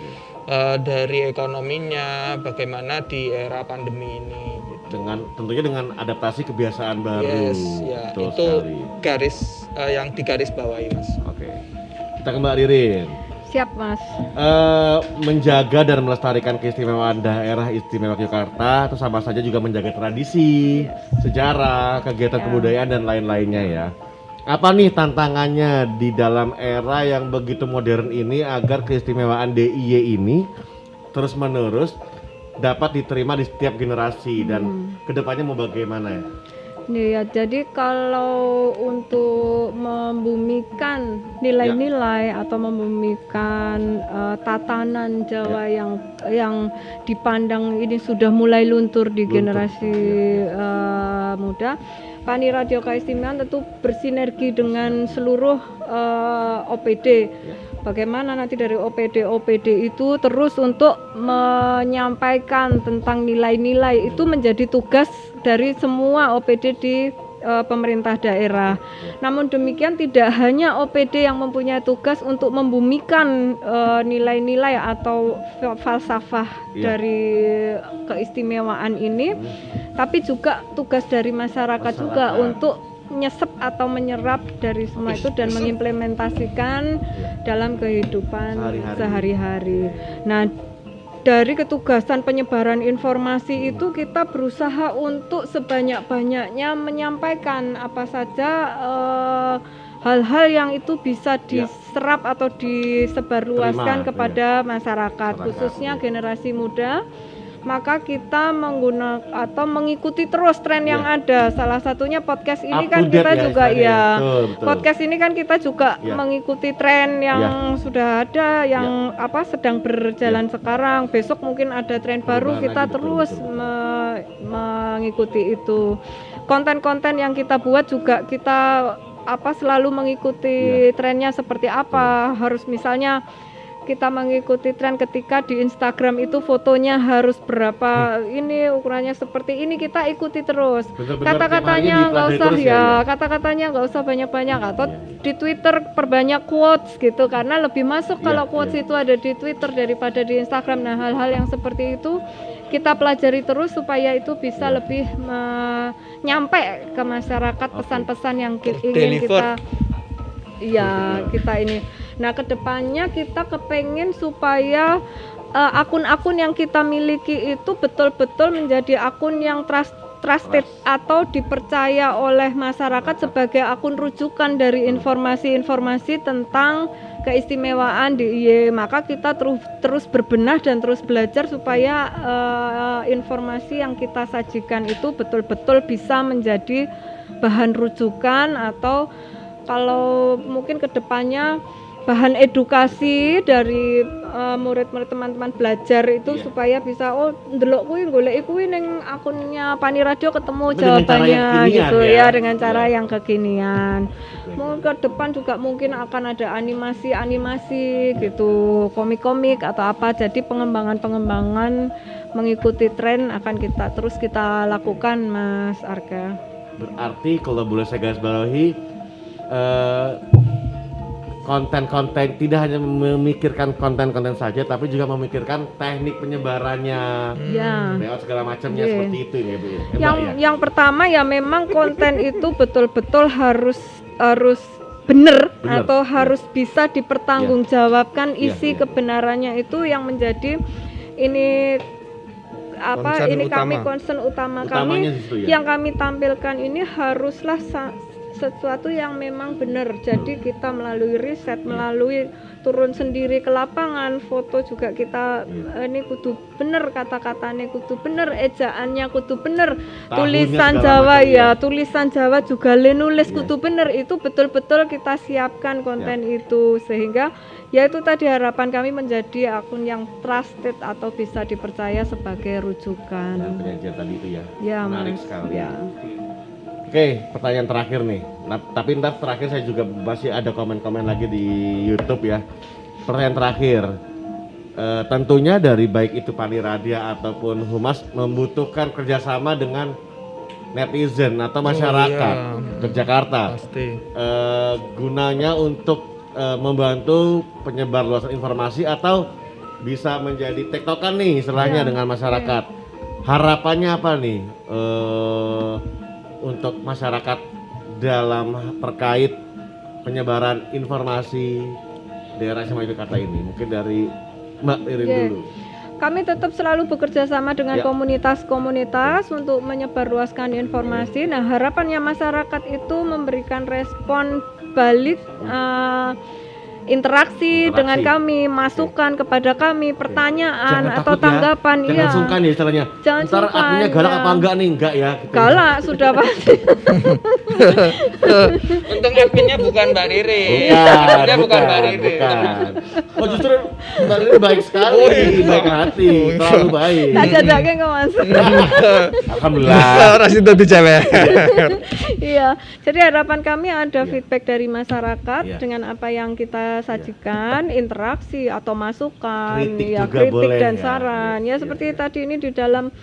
dari ekonominya, bagaimana di era pandemi ini. Tentunya dengan adaptasi kebiasaan baru. Itu sekali. Garis yang digaris bawahi, Mas. Oke. Kita kembali Rin. Siap, Mas. Menjaga dan melestarikan keistimewaan daerah istimewa Yogyakarta itu sama saja juga menjaga tradisi, sejarah, kegiatan kebudayaan dan lain-lainnya ya. Apa nih tantangannya di dalam era yang begitu modern ini agar keistimewaan DIY ini terus-menerus dapat diterima di setiap generasi dan kedepannya mau bagaimana ya? Ya, jadi kalau untuk membumikan nilai-nilai atau membumikan tatanan Jawa yang dipandang ini sudah mulai luntur di generasi muda, Pani Radio Keistimewaan tentu bersinergi dengan seluruh OPD. Bagaimana nanti dari OPD itu terus untuk menyampaikan tentang nilai-nilai itu menjadi tugas dari semua OPD di pemerintah daerah. Namun demikian tidak hanya OPD yang mempunyai tugas untuk membumikan nilai-nilai atau falsafah dari keistimewaan ini, tapi juga tugas dari masyarakat juga untuk nyesep atau menyerap dari semua itu dan mengimplementasikan dalam kehidupan sehari-hari. Nah, dari ketugasan penyebaran informasi itu kita berusaha untuk sebanyak-banyaknya menyampaikan apa saja hal-hal yang itu bisa diserap atau disebarluaskan kepada masyarakat, khususnya generasi muda. Maka kita menggunakan atau mengikuti terus tren yang ada. Salah satunya podcast ini kan kita juga betul. Podcast ini kan kita juga mengikuti tren yang sudah ada, yang sedang berjalan sekarang. Besok mungkin ada tren baru, kita terus mengikuti itu. Konten-konten yang kita buat juga kita selalu mengikuti trennya seperti apa. Harus misalnya kita mengikuti tren ketika di Instagram itu fotonya harus berapa, ini ukurannya seperti ini, kita ikuti terus. Kata-katanya nggak usah kata-katanya nggak usah banyak-banyak, atau di Twitter perbanyak quotes gitu, karena lebih masuk kalau quotes itu ada di Twitter daripada di Instagram. Nah, hal-hal yang seperti itu kita pelajari terus supaya itu bisa lebih nyampe ke masyarakat pesan-pesan yang ingin kita ini. Nah, kedepannya kita kepengen supaya akun-akun yang kita miliki itu betul-betul menjadi akun yang trusted atau dipercaya oleh masyarakat sebagai akun rujukan dari informasi-informasi tentang keistimewaan DIY. Maka kita terus berbenah dan terus belajar supaya informasi yang kita sajikan itu betul-betul bisa menjadi bahan rujukan, atau kalau mungkin kedepannya bahan edukasi dari murid-murid teman-teman belajar itu supaya bisa ndelok kuwi golek kuwi ning akunnya Pani Radio ketemu jawabannya gitu ya, dengan cara yang kekinian. Mungkin ke depan juga mungkin akan ada animasi gitu, komik-komik atau apa. Jadi pengembangan mengikuti tren akan kita lakukan, Mas Arga. Berarti kalau boleh saya garis bawahi, konten-konten tidak hanya memikirkan konten-konten saja, tapi juga memikirkan teknik penyebarannya, lewat segala macamnya seperti itu ya Bu. Yang pertama ya memang konten itu betul-betul harus benar atau harus bisa dipertanggungjawabkan isi kebenarannya, itu yang menjadi ini concern utama kami. Yang kami tampilkan ini haruslah sesuatu yang memang benar. Jadi kita melalui riset, melalui turun sendiri ke lapangan, foto juga kita ini kudu bener, kata-katanya kudu bener, ejaannya kudu bener, tulisan Jawa tulisan Jawa juga nulis kudu bener. Itu betul-betul kita siapkan konten itu, sehingga ya itu tadi harapan kami menjadi akun yang trusted atau bisa dipercaya sebagai rujukan. Penyajian tadi itu menarik sekali. Oke, pertanyaan terakhir nih. Nah, tapi ntar terakhir saya juga masih ada komen-komen lagi di YouTube ya. Pertanyaan terakhir, tentunya dari baik itu Pani Radio ataupun Humas membutuhkan kerjasama dengan netizen atau masyarakat Yogyakarta. Gunanya untuk membantu penyebar luasan informasi atau bisa menjadi tektokan nih istilahnya dengan masyarakat. Harapannya apa nih? Untuk masyarakat dalam terkait penyebaran informasi daerah SMA Yogyakarta ini? Mungkin dari Mbak Ririn dulu. Kami tetap selalu bekerja sama dengan komunitas-komunitas untuk menyebarluaskan informasi. Nah, harapannya masyarakat itu memberikan respon balik, interaksi dengan kami, masukan kepada kami, pertanyaan atau tanggapan. Jangan sungkan ya istilahnya. Jangan ntar sungkan, adminnya galak apa enggak nih? Enggak ya. Gitu. Galak sudah pasti. Untung adminnya bukan Mbak Riri. Bukan Mbak Riri. Oh justru Mbak Riri baik sekali, baik hati, terlalu baik. Tak jajake kok Mas. Alhamdulillah. Ora sido dicewer. Iya, jadi harapan kami ada feedback dari masyarakat dengan apa yang kita sajikan, interaksi atau masukan, kritik dan saran. Seperti tadi ini di dalam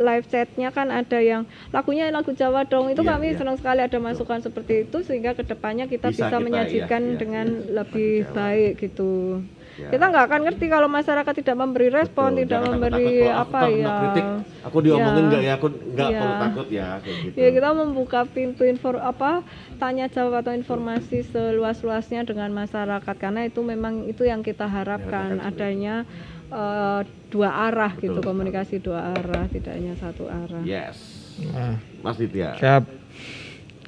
live chatnya kan ada yang lagunya lagu Jawa dong, itu kami senang sekali ada masukan seperti itu sehingga kedepannya kita bisa menyajikan dengan lebih baik gitu. Kita nggak akan ngerti kalau masyarakat tidak memberi respon, tidak memberi kritik, aku diomongin nggak ya, aku nggak perlu takut ya kayak gitu. Ya kita membuka pintu tanya jawab atau informasi seluas-luasnya dengan masyarakat karena itu memang itu yang kita harapkan adanya dua arah gitu, komunikasi dua arah, tidak hanya satu arah. Yes. Mas Ditya. Siap.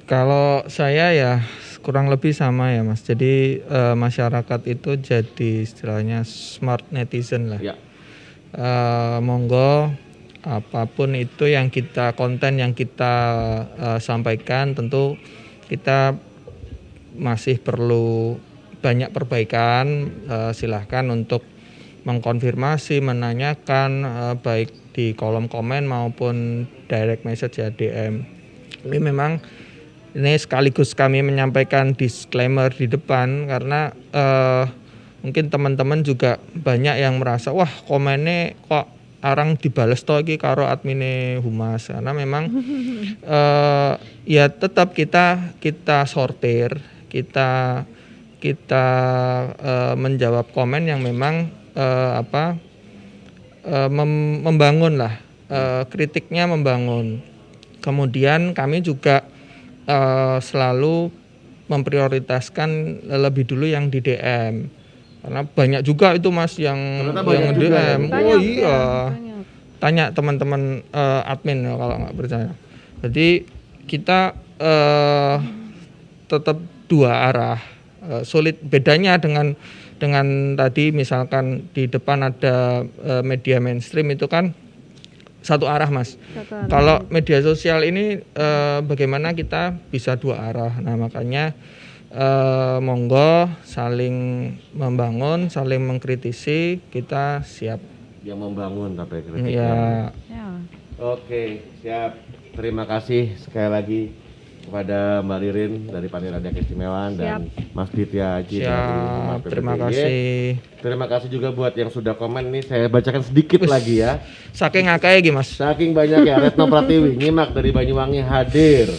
Kalau saya ya kurang lebih sama ya Mas. Jadi masyarakat itu jadi istilahnya smart netizen lah. Monggo apapun itu yang konten yang kita sampaikan tentu kita masih perlu banyak perbaikan. Silahkan untuk mengkonfirmasi, menanyakan baik di kolom komen maupun direct message ya DM. Ini memang ini sekaligus kami menyampaikan disclaimer di depan karena mungkin teman-teman juga banyak yang merasa wah komennya kok arang dibales toh iki karo admine Humas karena memang ya tetap kita sortir, kita menjawab komen yang memang membangun lah, kritiknya membangun. Kemudian kami juga selalu memprioritaskan lebih dulu yang di DM karena banyak juga itu Mas yang DM. Tanya teman-teman admin kalau nggak percaya. Jadi kita tetap dua arah. Sulit bedanya dengan tadi misalkan di depan ada media mainstream itu kan satu arah Mas. Kalau media sosial ini bagaimana kita bisa dua arah. Nah makanya monggo saling membangun, saling mengkritisi, kita siap. Yang membangun tapi kritik. Ya. Oke, siap. Terima kasih sekali lagi kepada Mbak Ririn dari Panitia Keistimewaan dan Mas Ditya Haji dari Humas PPPY. Terima kasih. Terima kasih juga buat yang sudah komen nih. Saya bacakan sedikit lagi ya. Saking akeh iki Mas. Saking banyak ya. Retno Pratiwi nyimak dari Banyuwangi hadir.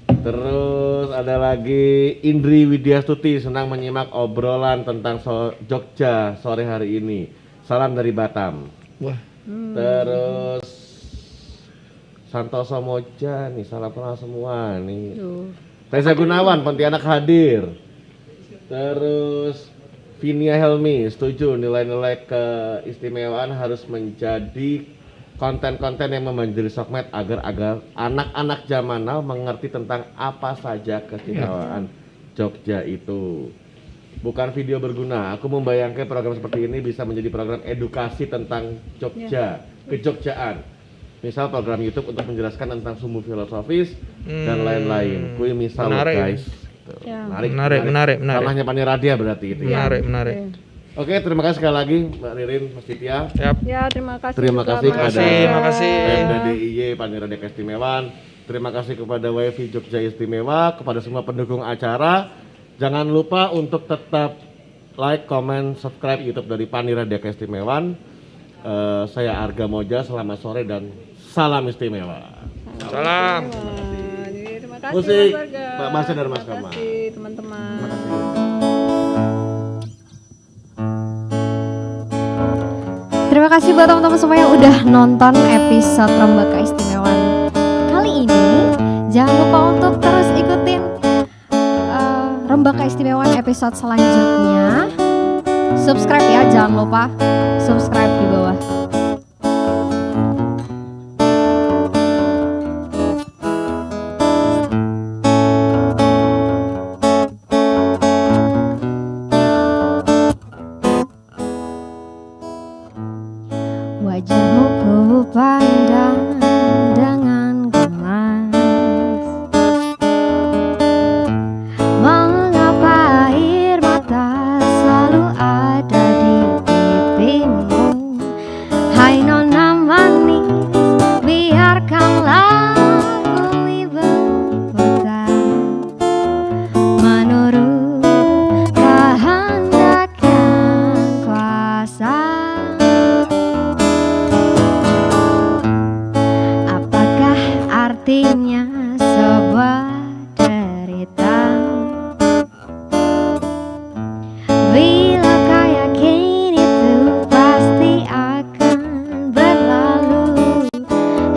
Terus ada lagi Indri Widyastuti senang menyimak obrolan tentang Jogja sore hari ini. Salam dari Batam. Wah. Terus Santoso Moja nih, salam kenal semua nih. Reza Gunawan, Pontianak hadir. Terus Vinia Helmi, setuju nilai-nilai keistimewaan harus menjadi konten-konten yang memanjiri sosmed agar anak-anak zaman now mengerti tentang apa saja keistimewaan Jogja itu. Bukan video berguna, aku membayangkan program seperti ini bisa menjadi program edukasi tentang Jogja, kejogjaan. Misal program YouTube untuk menjelaskan tentang sumbu filosofis dan lain-lain. Kui misal guys. Menarik. Salahnya Paniradia berarti itu ya. Menarik. Oke, terima kasih sekali lagi Mbak Ririn, Mas Ditya. Ya, terima kasih. Terima kasih kepada Pemda DIY Paniradia Keistimewaan. Terima kasih kepada WiFi Jogja Istimewa, kepada semua pendukung acara. Jangan lupa untuk tetap like, comment, subscribe YouTube dari Paniradia Keistimewaan. Saya Arga Moja, selamat sore dan salam istimewa. Salam. Terima kasih Musik Mas Arga. Mbak Masya dan Mas Kama. Terima kasih teman-teman. Terima kasih buat teman-teman semua yang udah nonton episode Rembak Keistimewaan kali ini. Jangan lupa untuk terus ikutin Rembak Keistimewaan episode selanjutnya. Subscribe ya, jangan lupa subscribe di bawah. Wajahmu ku pandang dengan gemas. Mengapa air mata selalu ada di pipimu? Hai nona manis, biarkanlah bumi berputar menurut kehendak yang kuasa. Artinya sebuah derita. Bila kau yakin itu pasti akan berlalu.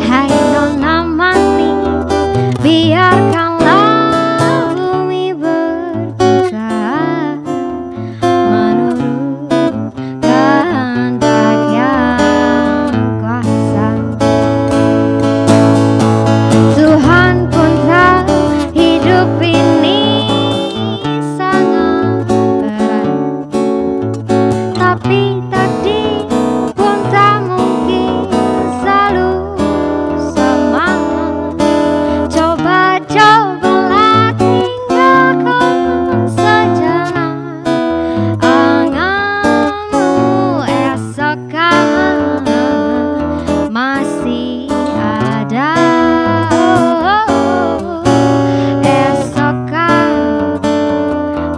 Hai nona manis, biarkanlah bumi berputar menurut kehendak yang kuasa. Tuhan pun tahu hidup ini sangat berat, tapi takdir pun tak mungkin selalu sama. Coba-cobalah tinggalkan sejenak anganmu, esok kan masih ada.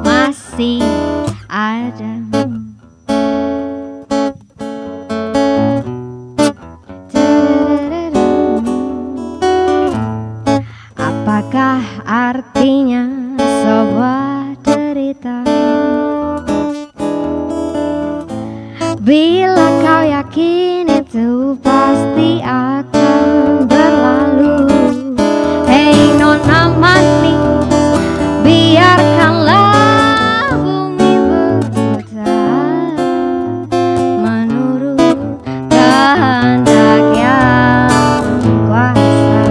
Masih ada. Apakah artinya sebuah derita? Bila kau yakin itu pasti akan berlalu. Hei nona manis, biarkanlah bumi berputar menurut kehendak yang kuasa.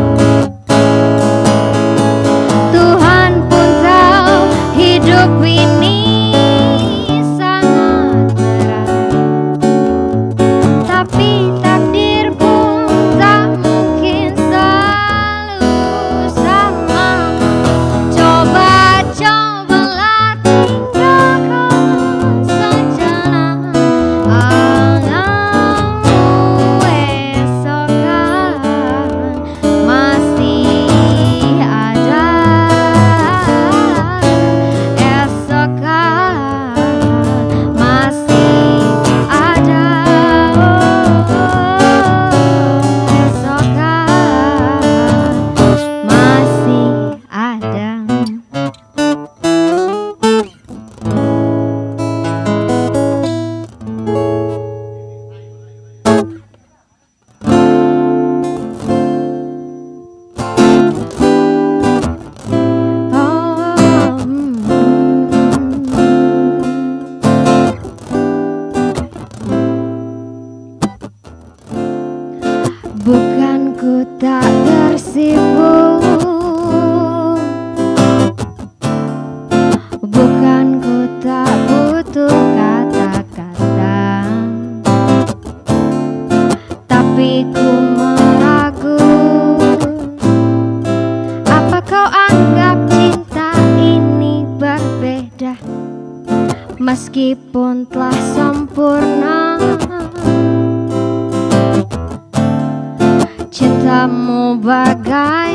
Tuhan pun tahu hidup ini sangat berat, tapi takdir pun tak mungkin selalu sama. Coba-cobalah tinggalkan sejenak anganmu, esok kan masih ada. Esok kan masih ada. Esok kan masih ada. Bukan ku tak bersibuk, bukan ku tak butuh kata-kata, tapi ku meragu. Apa kau anggap cinta ini berbeda? Meskipun telah sempurna, cintamu bagai